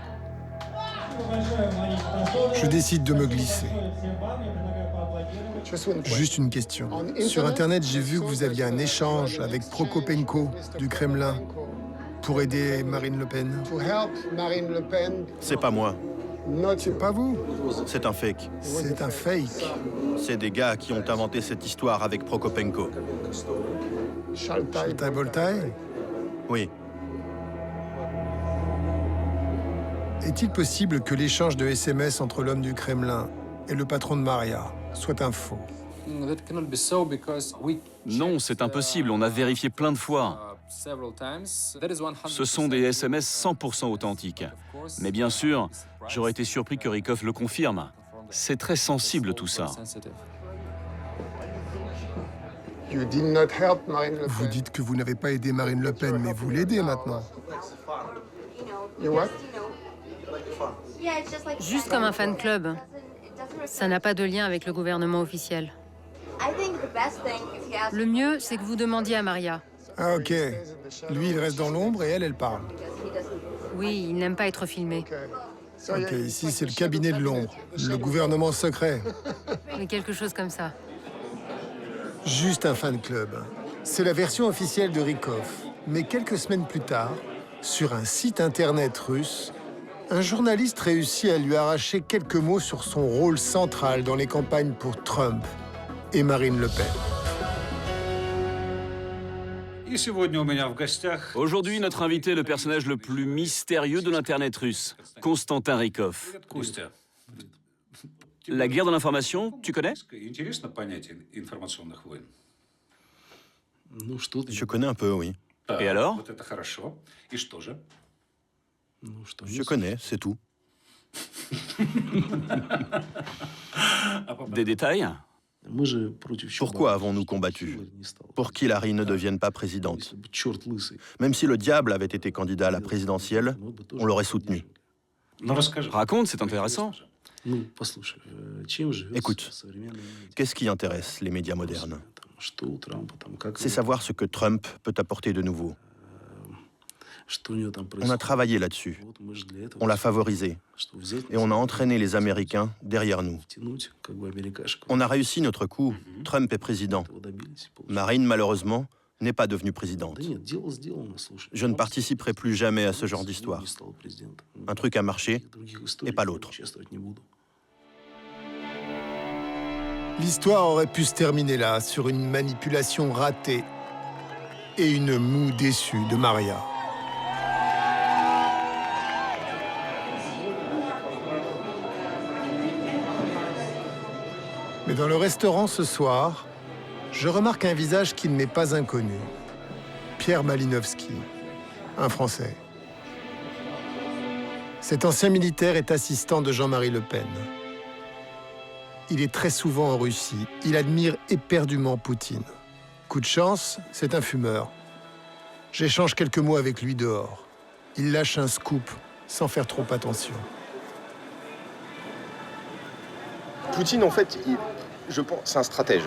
Je décide de me glisser. Juste une question. Sur Internet, j'ai vu que vous aviez un échange avec Prokopenko du Kremlin pour aider Marine Le Pen. C'est pas moi. C'est pas vous. C'est un fake. C'est un fake. C'est des gars qui ont inventé cette histoire avec Prokopenko. Shaltai Boltai? Oui. Est-il possible que l'échange de SMS entre l'homme du Kremlin et le patron de Maria soit un faux? Non, c'est impossible. On a vérifié plein de fois. Ce sont des SMS 100% authentiques. Mais bien sûr, j'aurais été surpris que Rykov le confirme. C'est très sensible tout ça. Vous dites que vous n'avez pas aidé Marine Le Pen, mais vous l'aidez maintenant. Juste comme un fan club. Ça n'a pas de lien avec le gouvernement officiel. Le mieux, c'est que vous demandiez à Maria. Ah ok. Lui, il reste dans l'ombre et elle parle. Oui, il n'aime pas être filmé. Ok, ici, c'est le cabinet de l'ombre, le gouvernement secret. Mais quelque chose comme ça. Juste un fan club. C'est la version officielle de Rykov. Mais quelques semaines plus tard, sur un site internet russe, un journaliste réussit à lui arracher quelques mots sur son rôle central dans les campagnes pour Trump et Marine Le Pen. Aujourd'hui, notre invité est le personnage le plus mystérieux de l'Internet russe, Konstantin Rykov. La guerre de l'information, tu connais? Je connais un peu, oui. Et alors? Je connais, c'est tout. Des détails? Pourquoi avons-nous combattu? Pour qu'Hillary ne devienne pas présidente. Même si le diable avait été candidat à la présidentielle, on l'aurait soutenu. Raconte, c'est intéressant. Écoute, qu'est-ce qui intéresse les médias modernes? C'est savoir ce que Trump peut apporter de nouveau. On a travaillé là-dessus, on l'a favorisé, et on a entraîné les Américains derrière nous. On a réussi notre coup, Trump est président. Marine, malheureusement, n'est pas devenue présidente. Je ne participerai plus jamais à ce genre d'histoire. Un truc a marché, et pas l'autre. L'histoire aurait pu se terminer là, sur une manipulation ratée et une moue déçue de Maria. Mais dans le restaurant ce soir, je remarque un visage qui ne m'est pas inconnu. Pierre Malinowski, un Français. Cet ancien militaire est assistant de Jean-Marie Le Pen. il est très souvent en Russie. Il admire éperdument Poutine. Coup de chance, c'est un fumeur. J'échange quelques mots avec lui dehors. Il lâche un scoop sans faire trop attention. Poutine, en fait, je pense, c'est un stratège.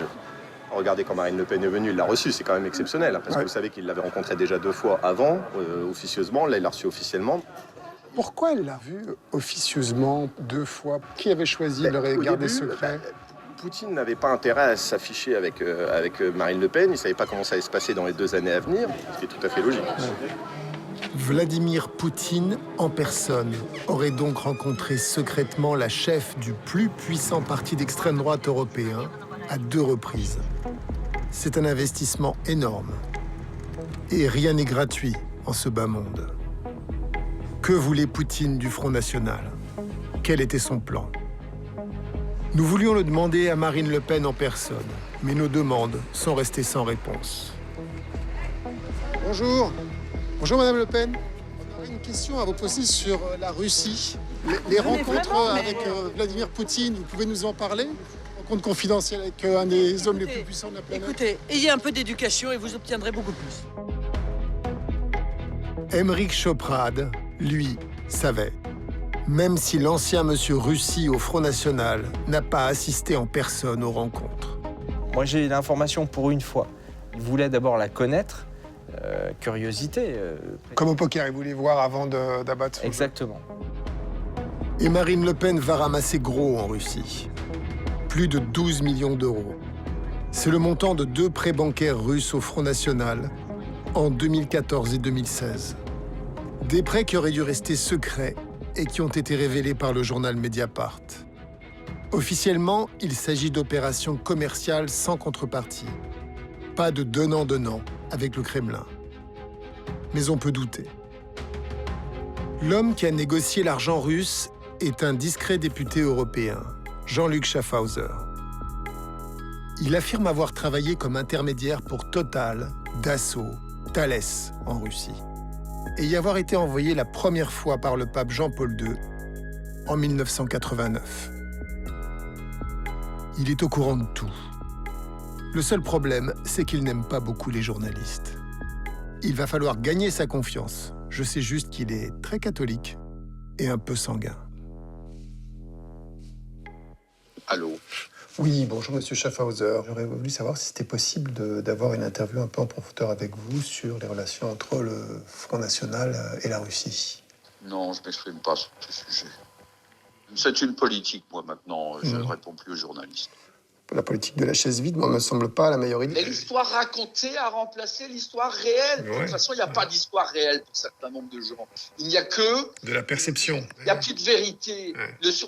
Regardez quand Marine Le Pen est venue, il l'a reçu, c'est quand même exceptionnel, parce que vous savez qu'il l'avait rencontré déjà 2 fois avant, officieusement, là il l'a reçu officiellement. Pourquoi elle l'a vu officieusement 2 fois? Qui avait choisi de le garder secret? Poutine n'avait pas intérêt à s'afficher avec Marine Le Pen, il ne savait pas comment ça allait se passer dans les 2 années à venir, ce qui est tout à fait logique. Vladimir Poutine, en personne, aurait donc rencontré secrètement la chef du plus puissant parti d'extrême droite européen à 2 reprises. C'est un investissement énorme. Et rien n'est gratuit en ce bas monde. Que voulait Poutine du Front National? Quel était son plan? Nous voulions le demander à Marine Le Pen en personne, mais nos demandes sont restées sans réponse. Bonjour. Bonjour Madame Le Pen. On aurait une question à vous poser sur la Russie. Les rencontres avec Vladimir Poutine, vous pouvez nous en parler? Rencontre confidentielle avec un des hommes les plus puissants de la planète. Écoutez, ayez un peu d'éducation et vous obtiendrez beaucoup plus. Emmerich Choprad, lui, savait. Même si l'ancien monsieur Russie au Front National n'a pas assisté en personne aux rencontres. Moi, j'ai l'information pour une fois. Il voulait d'abord la connaître, curiosité. Comme au poker, il voulait voir avant d'abattre. Exactement. Et Marine Le Pen va ramasser gros en Russie. Plus de 12 millions d'euros. C'est le montant de 2 prêts bancaires russes au Front National en 2014 et 2016. Des prêts qui auraient dû rester secrets et qui ont été révélés par le journal Mediapart. Officiellement, il s'agit d'opérations commerciales sans contrepartie. Pas de donnant-donnant avec le Kremlin. Mais on peut douter. L'homme qui a négocié l'argent russe est un discret député européen, Jean-Luc Schaffhauser. Il affirme avoir travaillé comme intermédiaire pour Total, Dassault, Thales en Russie, et y avoir été envoyé la première fois par le pape Jean-Paul II en 1989. Il est au courant de tout. Le seul problème, c'est qu'il n'aime pas beaucoup les journalistes. Il va falloir gagner sa confiance. Je sais juste qu'il est très catholique et un peu sanguin. Allô? Oui, bonjour Monsieur Schaffhauser. J'aurais voulu savoir si c'était possible d'avoir une interview un peu en profondeur avec vous sur les relations entre le Front National et la Russie. Non, je ne m'exprime pas sur ce sujet. C'est une politique, moi, maintenant. Je ne réponds plus aux journalistes. La politique de la chaise vide, moi, me semble pas la meilleure idée. Mais l'histoire racontée a remplacé l'histoire réelle. De toute façon, il n'y a pas d'histoire réelle pour un certain nombre de gens. Il n'y a que... de la perception. Il n'y a plus de vérité.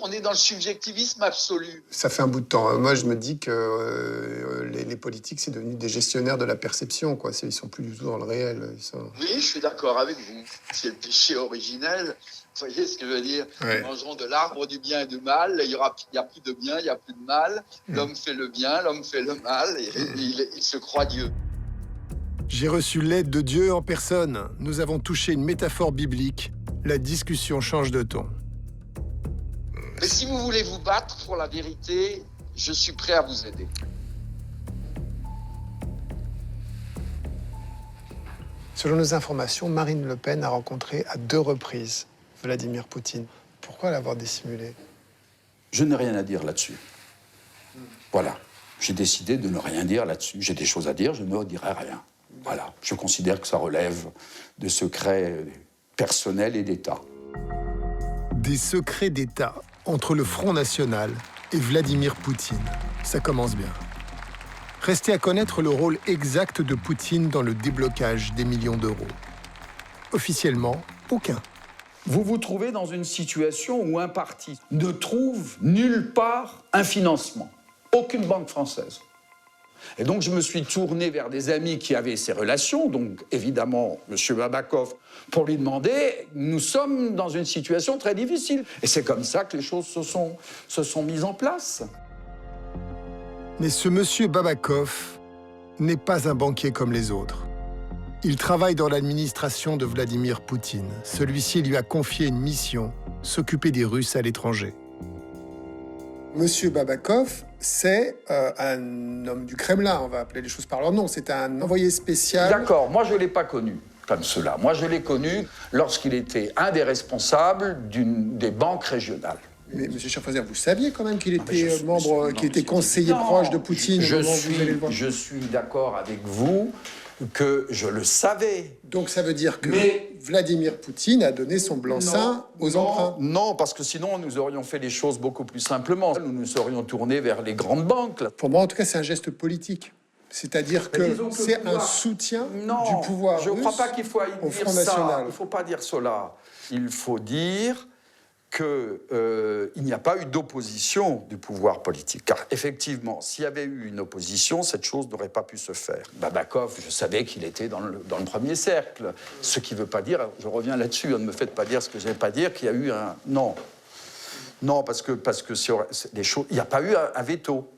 On est dans le subjectivisme absolu. Ça fait un bout de temps. Moi, je me dis que les politiques, c'est devenu des gestionnaires de la perception, quoi. Ils sont plus du tout dans le réel. Oui, je suis d'accord avec vous. C'est le péché originel. Vous voyez ce que je veux dire? Ouais. Nous mangerons de l'arbre du bien et du mal. Il n'y a plus de bien, il n'y a plus de mal. L'homme fait le bien, l'homme fait le mal. Et il se croit Dieu. J'ai reçu l'aide de Dieu en personne. Nous avons touché une métaphore biblique. La discussion change de ton. Mais si vous voulez vous battre pour la vérité, je suis prêt à vous aider. Selon nos informations, Marine Le Pen a rencontré à 2 reprises Vladimir Poutine. Pourquoi l'avoir dissimulé? Je n'ai rien à dire là-dessus. Voilà. J'ai décidé de ne rien dire là-dessus. J'ai des choses à dire, je ne dirai rien. Voilà. Je considère que ça relève de secrets personnels et d'État. Des secrets d'État entre le Front National et Vladimir Poutine. Ça commence bien. Restait à connaître le rôle exact de Poutine dans le déblocage des millions d'euros. Officiellement, aucun. Vous vous trouvez dans une situation où un parti ne trouve nulle part un financement. Aucune banque française. Et donc, je me suis tourné vers des amis qui avaient ces relations, donc évidemment, M. Babakov, pour lui demander, nous sommes dans une situation très difficile. Et c'est comme ça que les choses se sont mises en place. Mais ce monsieur Babakov n'est pas un banquier comme les autres. Il travaille dans l'administration de Vladimir Poutine. Celui-ci lui a confié une mission, s'occuper des Russes à l'étranger. Monsieur Babakov, c'est un homme du Kremlin, on va appeler les choses par leur nom. C'est un envoyé spécial. D'accord, moi je ne l'ai pas connu comme cela. Moi je l'ai connu lorsqu'il était un des responsables des banques régionales. Mais monsieur Schaffhauser, vous saviez quand même qu'il était membre, qu'il était conseiller proche de Poutine au moment où vous allez le voir. Je suis d'accord avec vous que je le savais. Donc ça veut dire que Vladimir Poutine a donné son blanc-seing aux emprunts. Non, parce que sinon nous aurions fait les choses beaucoup plus simplement. Nous nous serions tournés vers les grandes banques. Là. Pour moi, en tout cas, c'est un geste politique. C'est-à-dire que c'est un soutien du pouvoir russe. Je ne crois pas qu'il faut au dire Front ça. National. Il ne faut pas dire cela. Il faut dire qu'il n'y a pas eu d'opposition du pouvoir politique. Car effectivement, s'il y avait eu une opposition, cette chose n'aurait pas pu se faire. Babakov, je savais qu'il était dans le premier cercle. Ce qui ne veut pas dire, je reviens là-dessus, ne me faites pas dire ce que je n'ai pas dire, qu'il y a eu un... Non. Non, parce que sur les choses... Il n'y a pas eu un veto.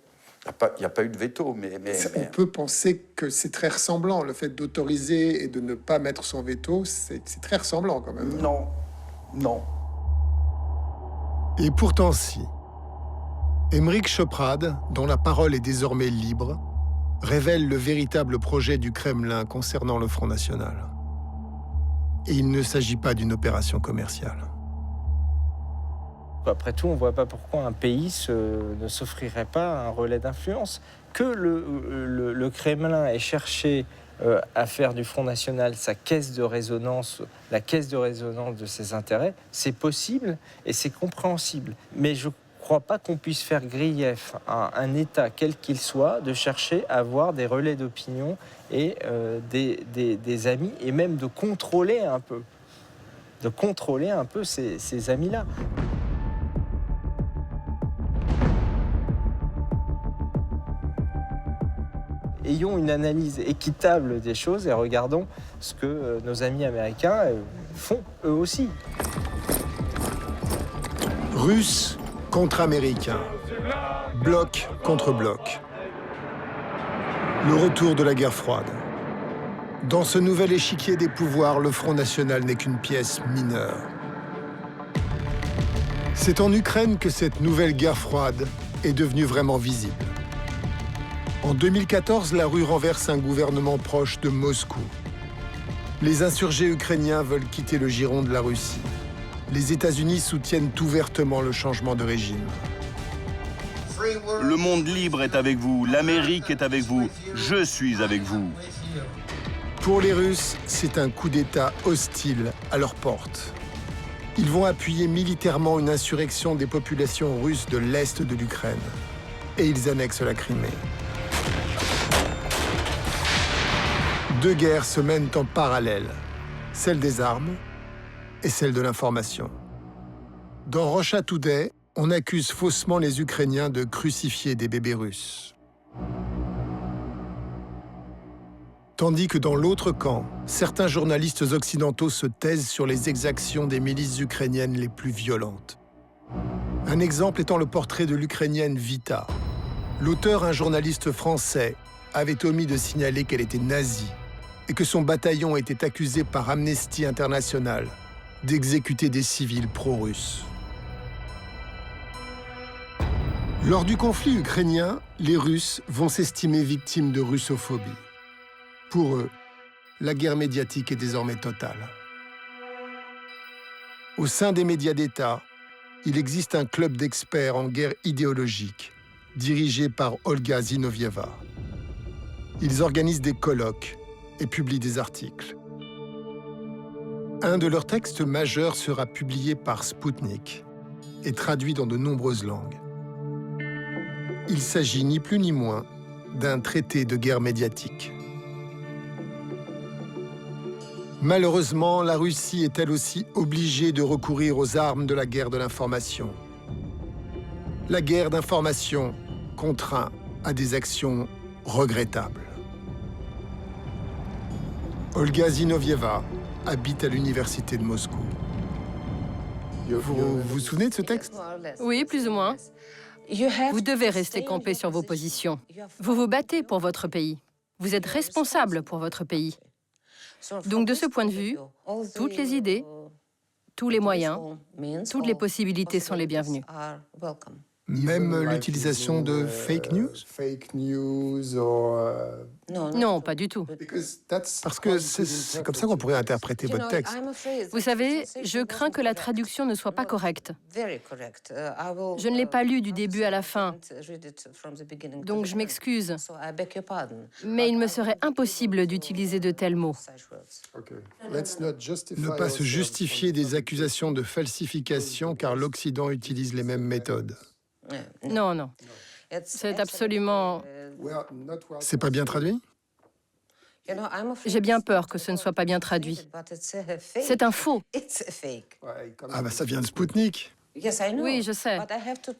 Il n'y a pas eu de veto, mais... On peut penser que c'est très ressemblant. Le fait d'autoriser et de ne pas mettre son veto, c'est très ressemblant quand même. Non. Non. Et pourtant si. Émeric Choprade, dont la parole est désormais libre, révèle le véritable projet du Kremlin concernant le Front National. Et il ne s'agit pas d'une opération commerciale. Après tout, on ne voit pas pourquoi un pays ne s'offrirait pas un relais d'influence. Que le Kremlin ait cherché à faire du Front National sa caisse de résonance, la caisse de résonance de ses intérêts, c'est possible et c'est compréhensible. Mais je ne crois pas qu'on puisse faire grief à un État, quel qu'il soit, de chercher à avoir des relais d'opinion et des amis, et même de contrôler un peu ces amis-là. Ayons une analyse équitable des choses et regardons ce que nos amis américains font eux aussi. Russes contre Américains. Bloc contre bloc. Le retour de la guerre froide. Dans ce nouvel échiquier des pouvoirs, le Front National n'est qu'une pièce mineure. C'est en Ukraine que cette nouvelle guerre froide est devenue vraiment visible. En 2014, la rue renverse un gouvernement proche de Moscou. Les insurgés ukrainiens veulent quitter le giron de la Russie. Les États-Unis soutiennent ouvertement le changement de régime. Le monde libre est avec vous, l'Amérique est avec vous, je suis avec vous. Pour les Russes, c'est un coup d'État hostile à leur porte. Ils vont appuyer militairement une insurrection des populations russes de l'Est de l'Ukraine. Et ils annexent la Crimée. Deux guerres se mènent en parallèle, celle des armes et celle de l'information. Dans Russia Today, on accuse faussement les Ukrainiens de crucifier des bébés russes. Tandis que dans l'autre camp, certains journalistes occidentaux se taisent sur les exactions des milices ukrainiennes les plus violentes. Un exemple étant le portrait de l'Ukrainienne Vita. L'auteur, un journaliste français, avait omis de signaler qu'elle était nazie et que son bataillon était accusé par Amnesty International d'exécuter des civils pro-russes. Lors du conflit ukrainien, les Russes vont s'estimer victimes de russophobie. Pour eux, la guerre médiatique est désormais totale. Au sein des médias d'État, il existe un club d'experts en guerre idéologique, dirigé par Olga Zinovieva. Ils organisent des colloques et publient des articles. Un de leurs textes majeurs sera publié par Sputnik et traduit dans de nombreuses langues. Il s'agit ni plus ni moins d'un traité de guerre médiatique. Malheureusement, la Russie est elle aussi obligée de recourir aux armes de la guerre de l'information. La guerre d'information contraint à des actions regrettables. Olga Zinovieva habite à l'université de Moscou. Vous vous souvenez de ce texte? Oui, plus ou moins. Vous devez rester campé sur vos positions. Vous vous battez pour votre pays. Vous êtes responsable pour votre pays. Donc de ce point de vue, toutes les idées, tous les moyens, toutes les possibilités sont les bienvenues. Même l'utilisation de fake news? Non, pas du tout. Parce que c'est comme ça qu'on pourrait interpréter votre texte. Vous savez, je crains que la traduction ne soit pas correcte. Je ne l'ai pas lu du début à la fin, donc je m'excuse. Mais il me serait impossible d'utiliser de tels mots. Ne pas se justifier des accusations de falsification car l'Occident utilise les mêmes méthodes. Non, non. C'est absolument... C'est pas bien traduit? J'ai bien peur que ce ne soit pas bien traduit. C'est un faux. Ah bah ça vient de Spoutnik. Oui, je sais.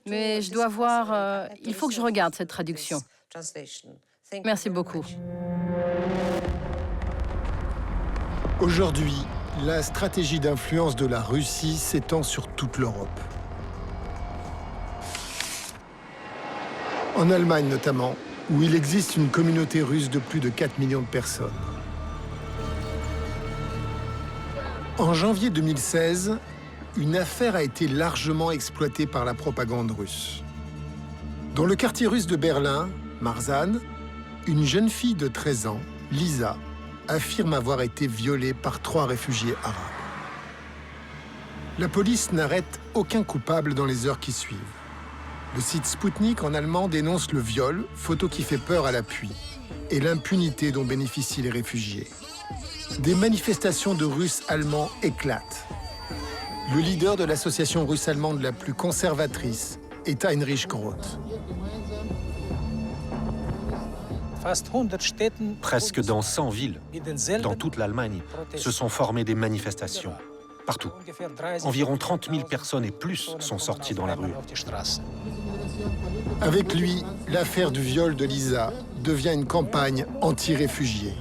Mais je dois voir... il faut que je regarde cette traduction. Merci beaucoup. Aujourd'hui, la stratégie d'influence de la Russie s'étend sur toute l'Europe. En Allemagne notamment, où il existe une communauté russe de plus de 4 millions de personnes. En janvier 2016, une affaire a été largement exploitée par la propagande russe. Dans le quartier russe de Berlin, Marzahn, une jeune fille de 13 ans, Lisa, affirme avoir été violée par 3 réfugiés arabes. La police n'arrête aucun coupable dans les heures qui suivent. Le site Spoutnik en allemand dénonce le viol, photo qui fait peur à l'appui, et l'impunité dont bénéficient les réfugiés. Des manifestations de Russes allemands éclatent. Le leader de l'association russe-allemande la plus conservatrice est Heinrich Groth. Presque dans 100 villes, dans toute l'Allemagne, se sont formées des manifestations. Partout. Environ 30 000 personnes et plus sont sorties dans la rue. Avec lui, l'affaire du viol de Lisa devient une campagne anti-réfugiés.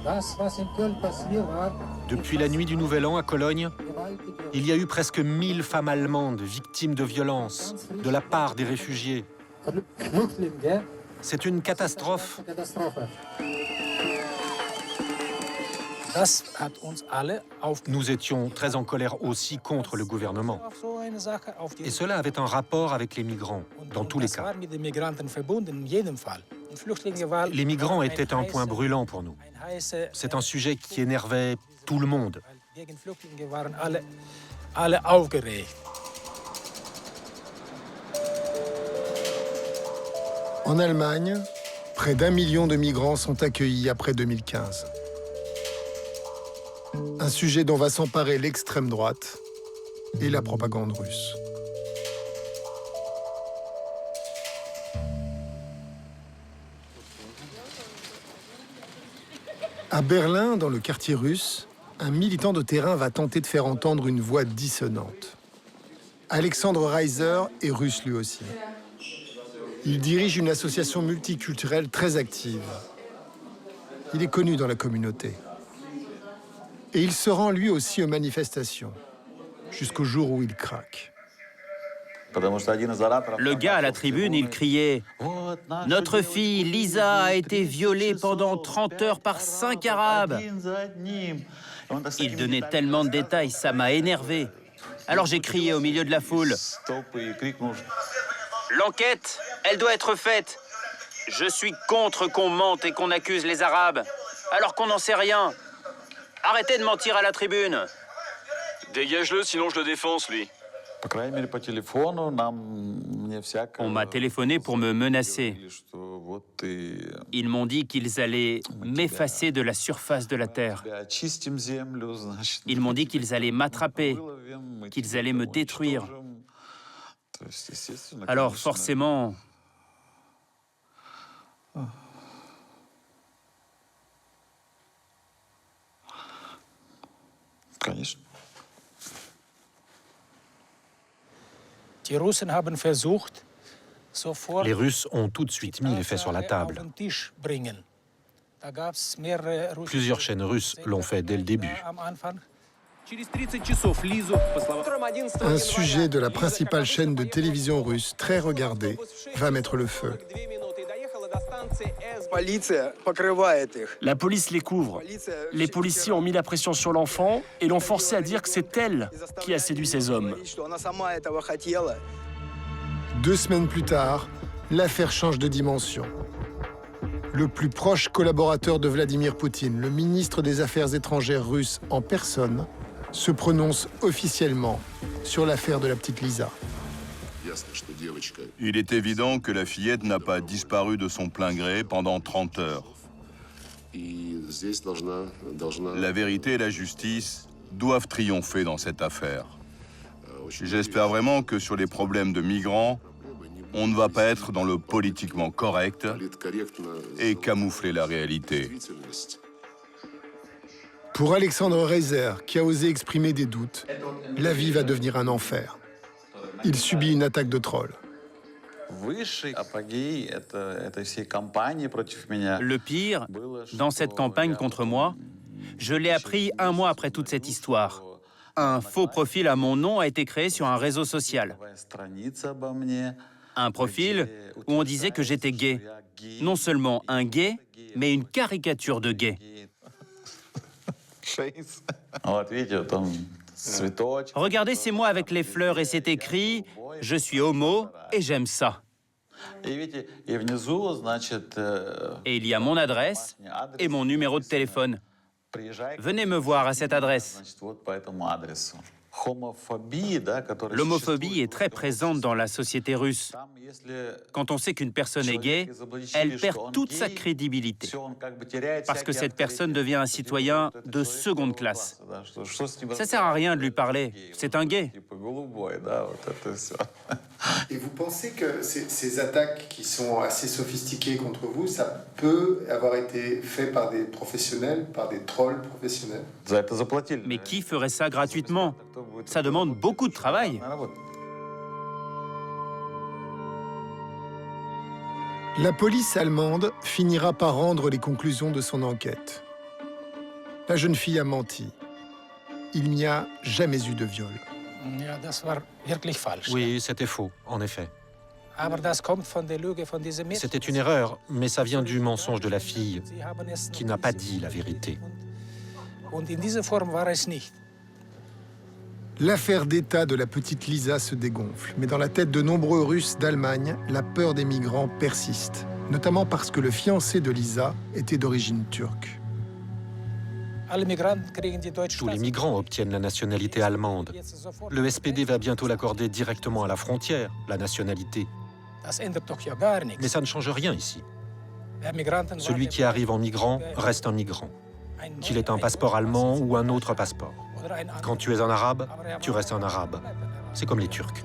Depuis la nuit du Nouvel An à Cologne, il y a eu presque 1000 femmes allemandes victimes de violences de la part des réfugiés. C'est une catastrophe. Nous étions très en colère aussi contre le gouvernement. Et cela avait un rapport avec les migrants, dans tous les cas. Les migrants étaient un point brûlant pour nous. C'est un sujet qui énervait tout le monde. En Allemagne, près d'1 million de migrants sont accueillis après 2015. Un sujet dont va s'emparer l'extrême droite et la propagande russe. À Berlin, dans le quartier russe, un militant de terrain va tenter de faire entendre une voix dissonante. Alexandre Reiser est russe lui aussi. Il dirige une association multiculturelle très active. Il est connu dans la communauté. Et il se rend lui aussi aux manifestations, jusqu'au jour où il craque. Le gars à la tribune, il criait « Notre fille Lisa a été violée pendant 30 heures par 5 Arabes !» Il donnait tellement de détails, ça m'a énervé. Alors j'ai crié au milieu de la foule « L'enquête, elle doit être faite. Je suis contre qu'on mente et qu'on accuse les Arabes, alors qu'on n'en sait rien. Arrêtez de mentir à la tribune. » Dégage-le, sinon je le défonce, lui. On m'a téléphoné pour me menacer. Ils m'ont dit qu'ils allaient m'effacer de la surface de la terre. Ils m'ont dit qu'ils allaient m'attraper, qu'ils allaient me détruire. Alors forcément... Les Russes ont tout de suite mis les faits sur la table. Plusieurs chaînes russes l'ont fait dès le début. Un sujet de la principale chaîne de télévision russe, très regardée, va mettre le feu. La police les couvre. Les policiers ont mis la pression sur l'enfant et l'ont forcé à dire que c'est elle qui a séduit ces hommes. 2 semaines plus tard, l'affaire change de dimension. Le plus proche collaborateur de Vladimir Poutine, le ministre des Affaires étrangères russe en personne, se prononce officiellement sur l'affaire de la petite Lisa. Il est évident que la fillette n'a pas disparu de son plein gré pendant 30 heures. La vérité et la justice doivent triompher dans cette affaire. J'espère vraiment que sur les problèmes de migrants, on ne va pas être dans le politiquement correct et camoufler la réalité. Pour Alexandre Reiser, qui a osé exprimer des doutes, la vie va devenir un enfer. Il subit une attaque de trolls. Le pire, dans cette campagne contre moi, je l'ai appris 1 mois après toute cette histoire. Un faux profil à mon nom a été créé sur un réseau social. Un profil où on disait que j'étais gay. Non seulement un gay, mais une caricature de gay. Regardez, c'est moi avec les fleurs et c'est écrit « Je suis homo et j'aime ça ». Et il y a mon adresse et mon numéro de téléphone. Venez me voir à cette adresse. L'homophobie est très présente dans la société russe. Quand on sait qu'une personne est gay, elle perd toute sa crédibilité. Parce que cette personne devient un citoyen de seconde classe. Ça sert à rien de lui parler. C'est un gay. Et vous pensez que ces attaques qui sont assez sophistiquées contre vous, ça peut avoir été fait par des professionnels, par des trolls professionnels? Mais qui ferait ça gratuitement? Ça demande beaucoup de travail. La police allemande finira par rendre les conclusions de son enquête. La jeune fille a menti. Il n'y a jamais eu de viol. Oui, c'était faux, en effet. C'était une erreur, mais ça vient du mensonge de la fille, qui n'a pas dit la vérité. L'affaire d'État de la petite Lisa se dégonfle, mais dans la tête de nombreux Russes d'Allemagne, la peur des migrants persiste, notamment parce que le fiancé de Lisa était d'origine turque. Tous les migrants obtiennent la nationalité allemande. Le SPD va bientôt l'accorder directement à la frontière, la nationalité. Mais ça ne change rien ici. Celui qui arrive en migrant reste un migrant, qu'il ait un passeport allemand ou un autre passeport. Quand tu es un arabe, tu restes un arabe. C'est comme les Turcs.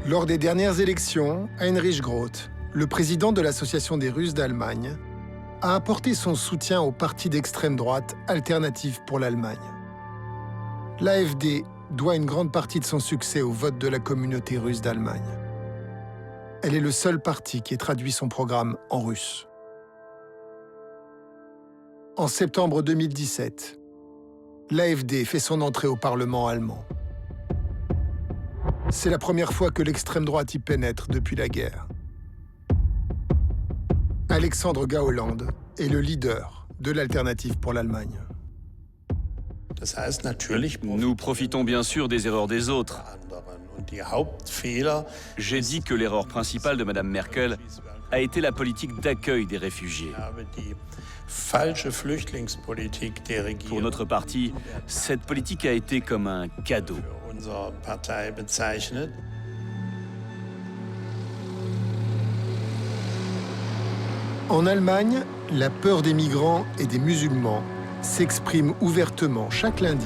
Lors des dernières élections, Heinrich Groth, le président de l'Association des Russes d'Allemagne, a apporté son soutien au parti d'extrême droite Alternative pour l'Allemagne. L'AfD doit une grande partie de son succès au vote de la communauté russe d'Allemagne. Elle est le seul parti qui ait traduit son programme en russe. En septembre 2017, l'AfD fait son entrée au Parlement allemand. C'est la première fois que l'extrême droite y pénètre depuis la guerre. Alexandre Gauland est le leader de l'Alternative pour l'Allemagne. Nous profitons bien sûr des erreurs des autres. J'ai dit que l'erreur principale de Mme Merkel a été la politique d'accueil des réfugiés. Pour notre parti, cette politique a été comme un cadeau. En Allemagne, la peur des migrants et des musulmans s'exprime ouvertement chaque lundi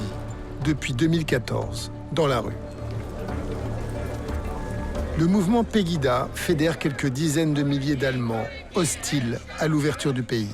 depuis 2014 dans la rue. Le mouvement Pegida fédère quelques dizaines de milliers d'Allemands hostiles à l'ouverture du pays.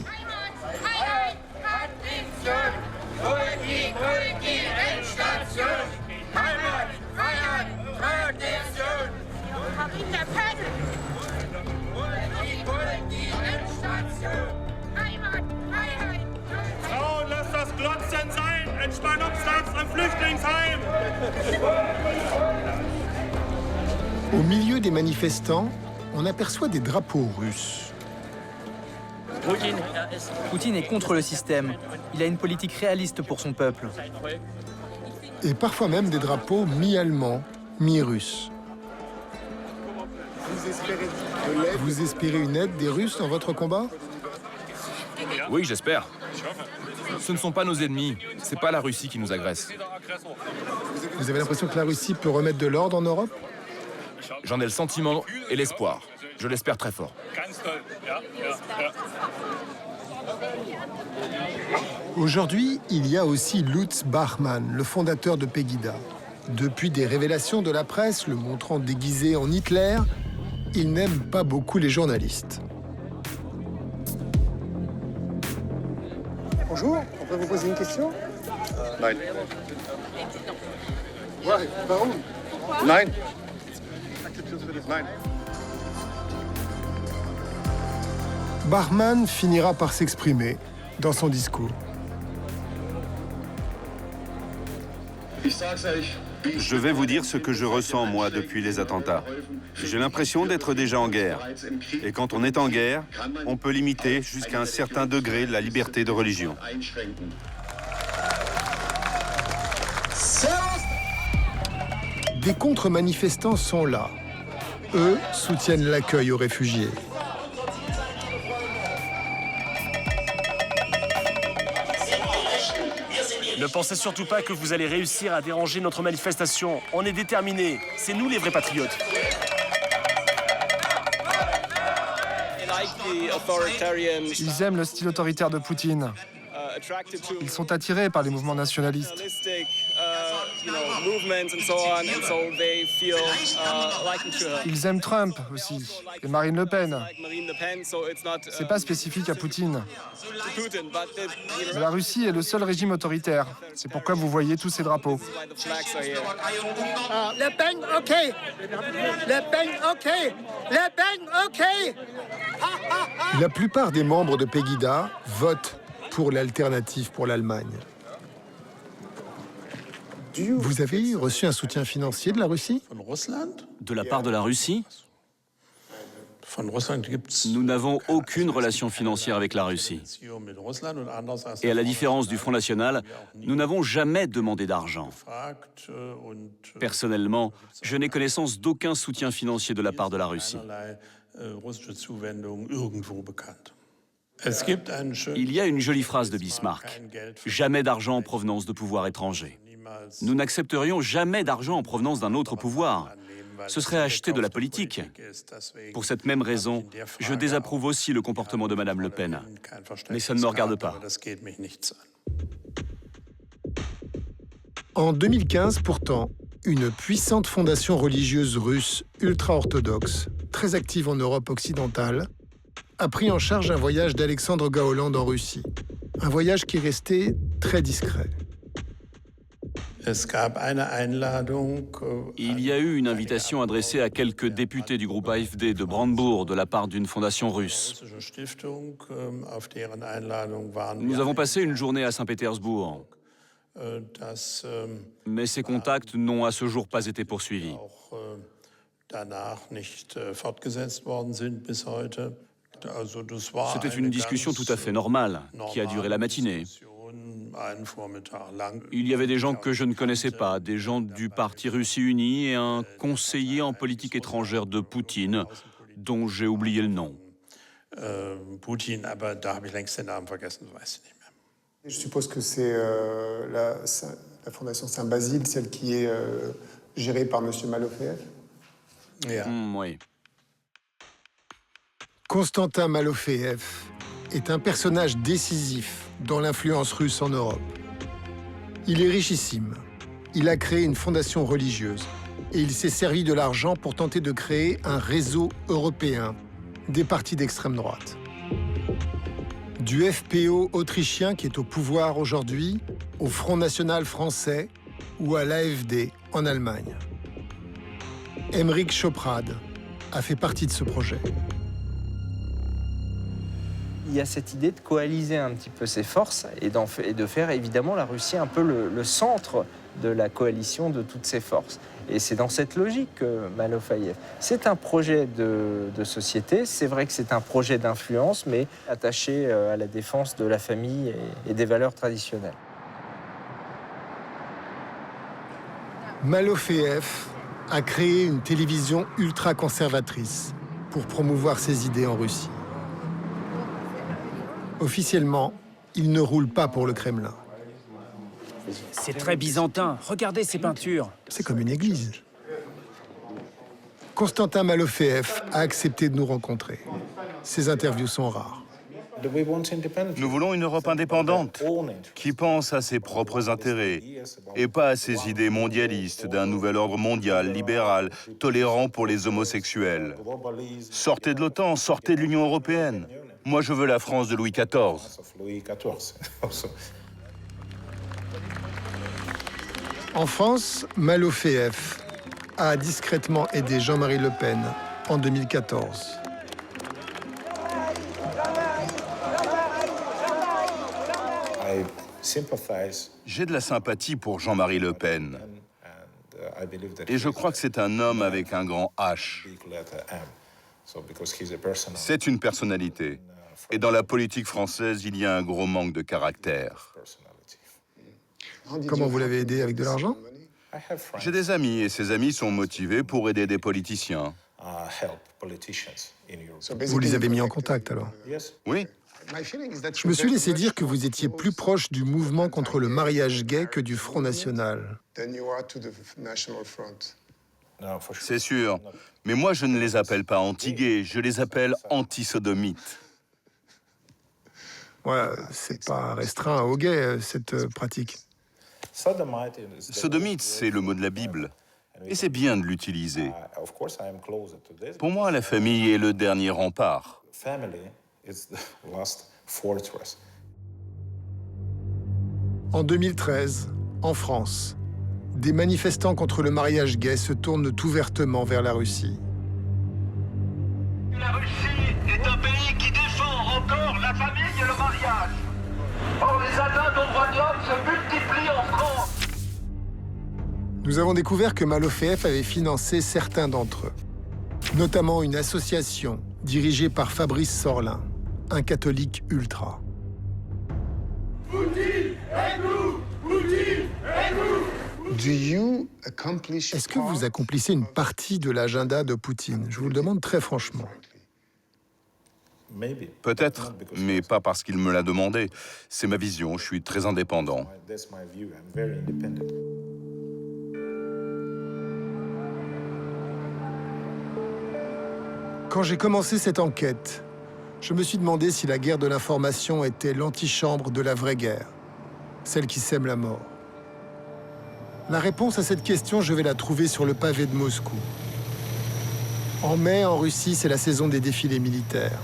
Au milieu des manifestants, on aperçoit des drapeaux russes. Poutine est contre le système. Il a une politique réaliste pour son peuple. Et parfois même des drapeaux mi-allemands, mi-russes. Vous espérez une aide des Russes dans votre combat? Oui, j'espère. Ce ne sont pas nos ennemis, c'est pas la Russie qui nous agresse. Vous avez l'impression que la Russie peut remettre de l'ordre en Europe? J'en ai le sentiment et l'espoir. Je l'espère très fort. Aujourd'hui, il y a aussi Lutz Bachmann, le fondateur de Pegida. Depuis des révélations de la presse le montrant déguisé en Hitler, il n'aime pas beaucoup les journalistes. Bonjour, on peut vous poser une question? Nein. Ouais, warum? Nein. Nein. Bachmann finira par s'exprimer dans son discours. Je vais vous dire ce que je ressens, moi, depuis les attentats. J'ai l'impression d'être déjà en guerre. Et quand on est en guerre, on peut limiter jusqu'à un certain degré la liberté de religion. Des contre-manifestants sont là. Eux soutiennent l'accueil aux réfugiés. Ne pensez surtout pas que vous allez réussir à déranger notre manifestation. On est déterminés. C'est nous les vrais patriotes. Ils aiment le style autoritaire de Poutine. Ils sont attirés par les mouvements nationalistes. Ils aiment Trump aussi, et Marine Le Pen. C'est pas spécifique à Poutine. Mais la Russie est le seul régime autoritaire. C'est pourquoi vous voyez tous ces drapeaux. Le Pen, OK. Le Pen, OK. Le Pen, OK. La plupart des membres de Pegida votent pour l'alternative pour l'Allemagne. Vous avez reçu un soutien financier de la Russie? De la part de la Russie? Nous n'avons aucune relation financière avec la Russie. Et à la différence du Front National, nous n'avons jamais demandé d'argent. Personnellement, je n'ai connaissance d'aucun soutien financier de la part de la Russie. Il y a une jolie phrase de Bismarck. Jamais d'argent en provenance de pouvoirs étrangers. Nous n'accepterions jamais d'argent en provenance d'un autre pouvoir. Ce serait acheter de la politique. Pour cette même raison, je désapprouve aussi le comportement de Madame Le Pen. Mais ça ne me regarde pas. En 2015, pourtant, une puissante fondation religieuse russe ultra-orthodoxe, très active en Europe occidentale, a pris en charge un voyage d'Alexandre Gaoland en Russie. Un voyage qui est resté très discret. Il y a eu une invitation adressée à quelques députés du groupe AfD de Brandebourg de la part d'une fondation russe. Nous avons passé une journée à Saint-Pétersbourg. Mais ces contacts n'ont à ce jour pas été poursuivis. C'était une discussion tout à fait normale, qui a duré la matinée. Il y avait des gens que je ne connaissais pas, des gens du Parti Russie Unie et un conseiller en politique étrangère de Poutine, dont j'ai oublié le nom. Je suppose que c'est la fondation Saint-Basile, celle qui est gérée par M. Malofeev. Oui. Konstantin Malofeev est un personnage décisif dans l'influence russe en Europe. Il est richissime. Il a créé une fondation religieuse et il s'est servi de l'argent pour tenter de créer un réseau européen des partis d'extrême droite. Du FPÖ autrichien qui est au pouvoir aujourd'hui, au Front National français ou à l'AfD en Allemagne. Emmerich Schoprad a fait partie de ce projet. Il y a cette idée de coaliser un petit peu ses forces et de faire évidemment la Russie un peu le centre de la coalition de toutes ces forces. Et c'est dans cette logique que Malofeev. C'est un projet de société, c'est vrai que c'est un projet d'influence, mais attaché à la défense de la famille et des valeurs traditionnelles. Malofeev a créé une télévision ultra-conservatrice, pour promouvoir ses idées en Russie. Officiellement, il ne roule pas pour le Kremlin. C'est très byzantin. Regardez ces peintures. C'est comme une église. Konstantin Malofeev a accepté de nous rencontrer. Ses interviews sont rares. Nous voulons une Europe indépendante, qui pense à ses propres intérêts et pas à ses idées mondialistes d'un nouvel ordre mondial, libéral, tolérant pour les homosexuels. Sortez de l'OTAN, sortez de l'Union européenne. Moi, je veux la France de Louis XIV. En France, Malofeev a discrètement aidé Jean-Marie Le Pen en 2014. J'ai de la sympathie pour Jean-Marie Le Pen. Et je crois que c'est un homme avec un grand H. C'est une personnalité. Et dans la politique française, il y a un gros manque de caractère. Comment vous l'avez aidé, avec de l'argent? J'ai des amis et ces amis sont motivés pour aider des politiciens. Vous les avez mis en contact, alors? Oui. Je me suis laissé dire que vous étiez plus proche du mouvement contre le mariage gay que du Front National. C'est sûr. Mais moi, je ne les appelle pas anti-gays, je les appelle anti-sodomites. Ouais, c'est pas restreint aux gays, cette pratique. Sodomite, c'est le mot de la Bible. Et c'est bien de l'utiliser. Pour moi, la famille est le dernier rempart. En 2013, en France, des manifestants contre le mariage gay se tournent ouvertement vers la Russie. La Russie est un pays qui défend encore la famille et le mariage. Or, les atteintes aux droits de l'homme se multiplient en France. Nous avons découvert que Malofeev avait financé certains d'entre eux, notamment une association dirigée par Fabrice Sorlin, un catholique ultra. Poutine, aide-nous! Poutine, aide-nous! Est-ce que vous accomplissez une partie de l'agenda de Poutine? Je vous le demande très franchement. Peut-être, mais pas parce qu'il me l'a demandé. C'est ma vision, je suis très indépendant. Quand j'ai commencé cette enquête, je me suis demandé si la guerre de l'information était l'antichambre de la vraie guerre, celle qui sème la mort. La réponse à cette question, je vais la trouver sur le pavé de Moscou. En mai, en Russie, c'est la saison des défilés militaires.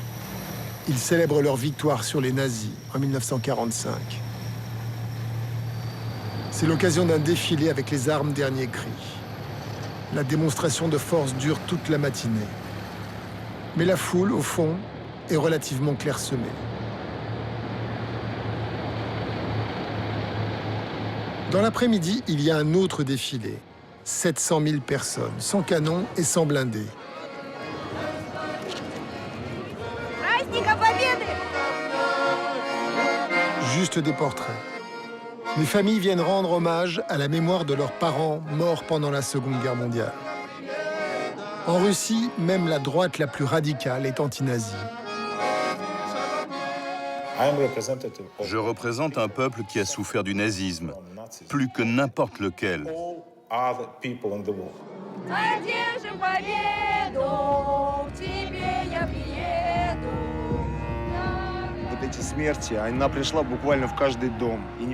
Ils célèbrent leur victoire sur les nazis en 1945. C'est l'occasion d'un défilé avec les armes dernier cri. La démonstration de force dure toute la matinée. Mais la foule, au fond, est relativement clairsemée. Dans l'après-midi, il y a un autre défilé. 700 000 personnes, sans canon et sans blindés. Juste des portraits. Les familles viennent rendre hommage à la mémoire de leurs parents morts pendant la Seconde Guerre mondiale. En Russie, même la droite la plus radicale est anti-nazie. Je représente un peuple qui a souffert du nazisme, plus que n'importe lequel.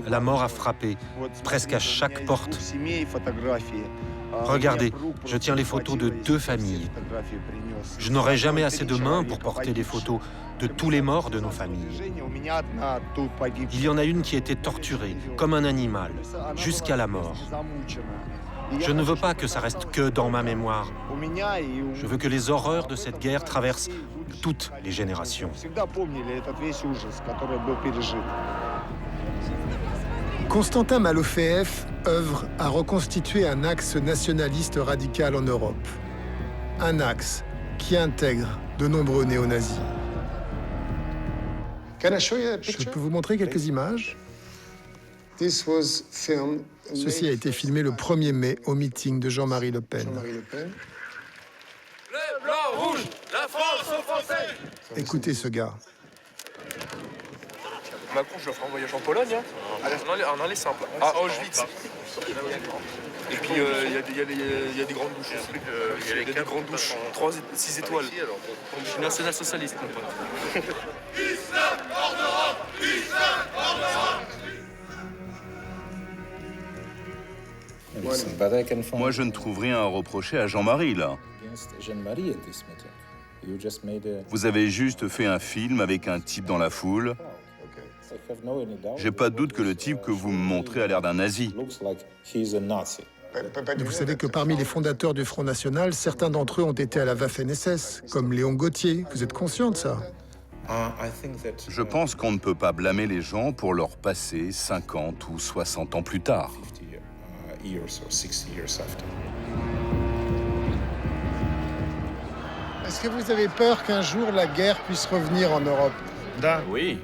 La mort a frappé, presque à chaque porte. Regardez, je tiens les photos de 2 familles. Je n'aurai jamais assez de mains pour porter les photos de tous les morts de nos familles. Il y en a une qui a été torturée, comme un animal, jusqu'à la mort. Je ne veux pas que ça reste que dans ma mémoire. Je veux que les horreurs de cette guerre traversent toutes les générations. Konstantin Malofeev œuvre à reconstituer un axe nationaliste radical en Europe. Un axe qui intègre de nombreux néo-nazis. Je peux vous montrer quelques images? Ceci a été filmé le 1er mai au meeting de Jean-Marie Le Pen. Bleu, blanc, rouge, la la France aux Français. Écoutez ce gars. Macron, je le ferai en voyage en Pologne. Hein. En aller simple. À Auschwitz. Et puis, il y a des grandes douches aussi. Il y a des grandes douches, 6 étoiles. Je suis national-socialiste, mon pote. Islam hors d'Europe. Islam hors d'Europe. Moi, je ne trouve rien à reprocher à Jean-Marie, là. Vous avez juste fait un film avec un type dans la foule. J'ai pas de doute que le type que vous me montrez a l'air d'un nazi. Vous savez que parmi les fondateurs du Front National, certains d'entre eux ont été à la Waffen-SS, comme Léon Gauthier. Vous êtes conscient de ça? Je pense qu'on ne peut pas blâmer les gens pour leur passé 50 ou 60 ans plus tard. Est-ce que vous avez peur qu'un jour la guerre puisse revenir en Europe? Oui.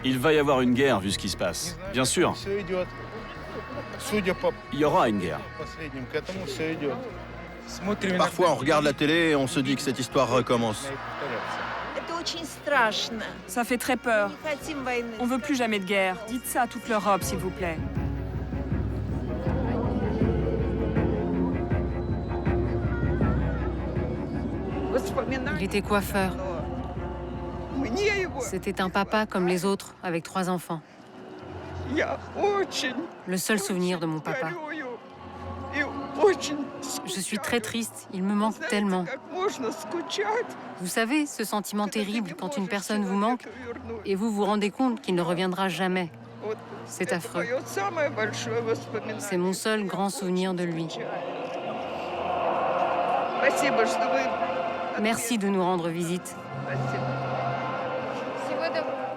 Il va y avoir une guerre, vu ce qui se passe. Bien sûr. Il y aura une guerre. Parfois, on regarde la télé et on se dit que cette histoire recommence. Ça fait très peur. On veut plus jamais de guerre. Dites ça à toute l'Europe, s'il vous plaît. Il était coiffeur. C'était un papa comme les autres, avec 3 enfants. Le seul souvenir de mon papa. Je suis très triste, il me manque tellement. Vous savez, ce sentiment terrible quand une personne vous manque et vous vous rendez compte qu'il ne reviendra jamais. C'est affreux. C'est mon seul grand souvenir de lui. Merci de nous rendre visite.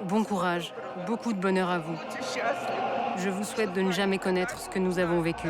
Bon courage, beaucoup de bonheur à vous. Je vous souhaite de ne jamais connaître ce que nous avons vécu.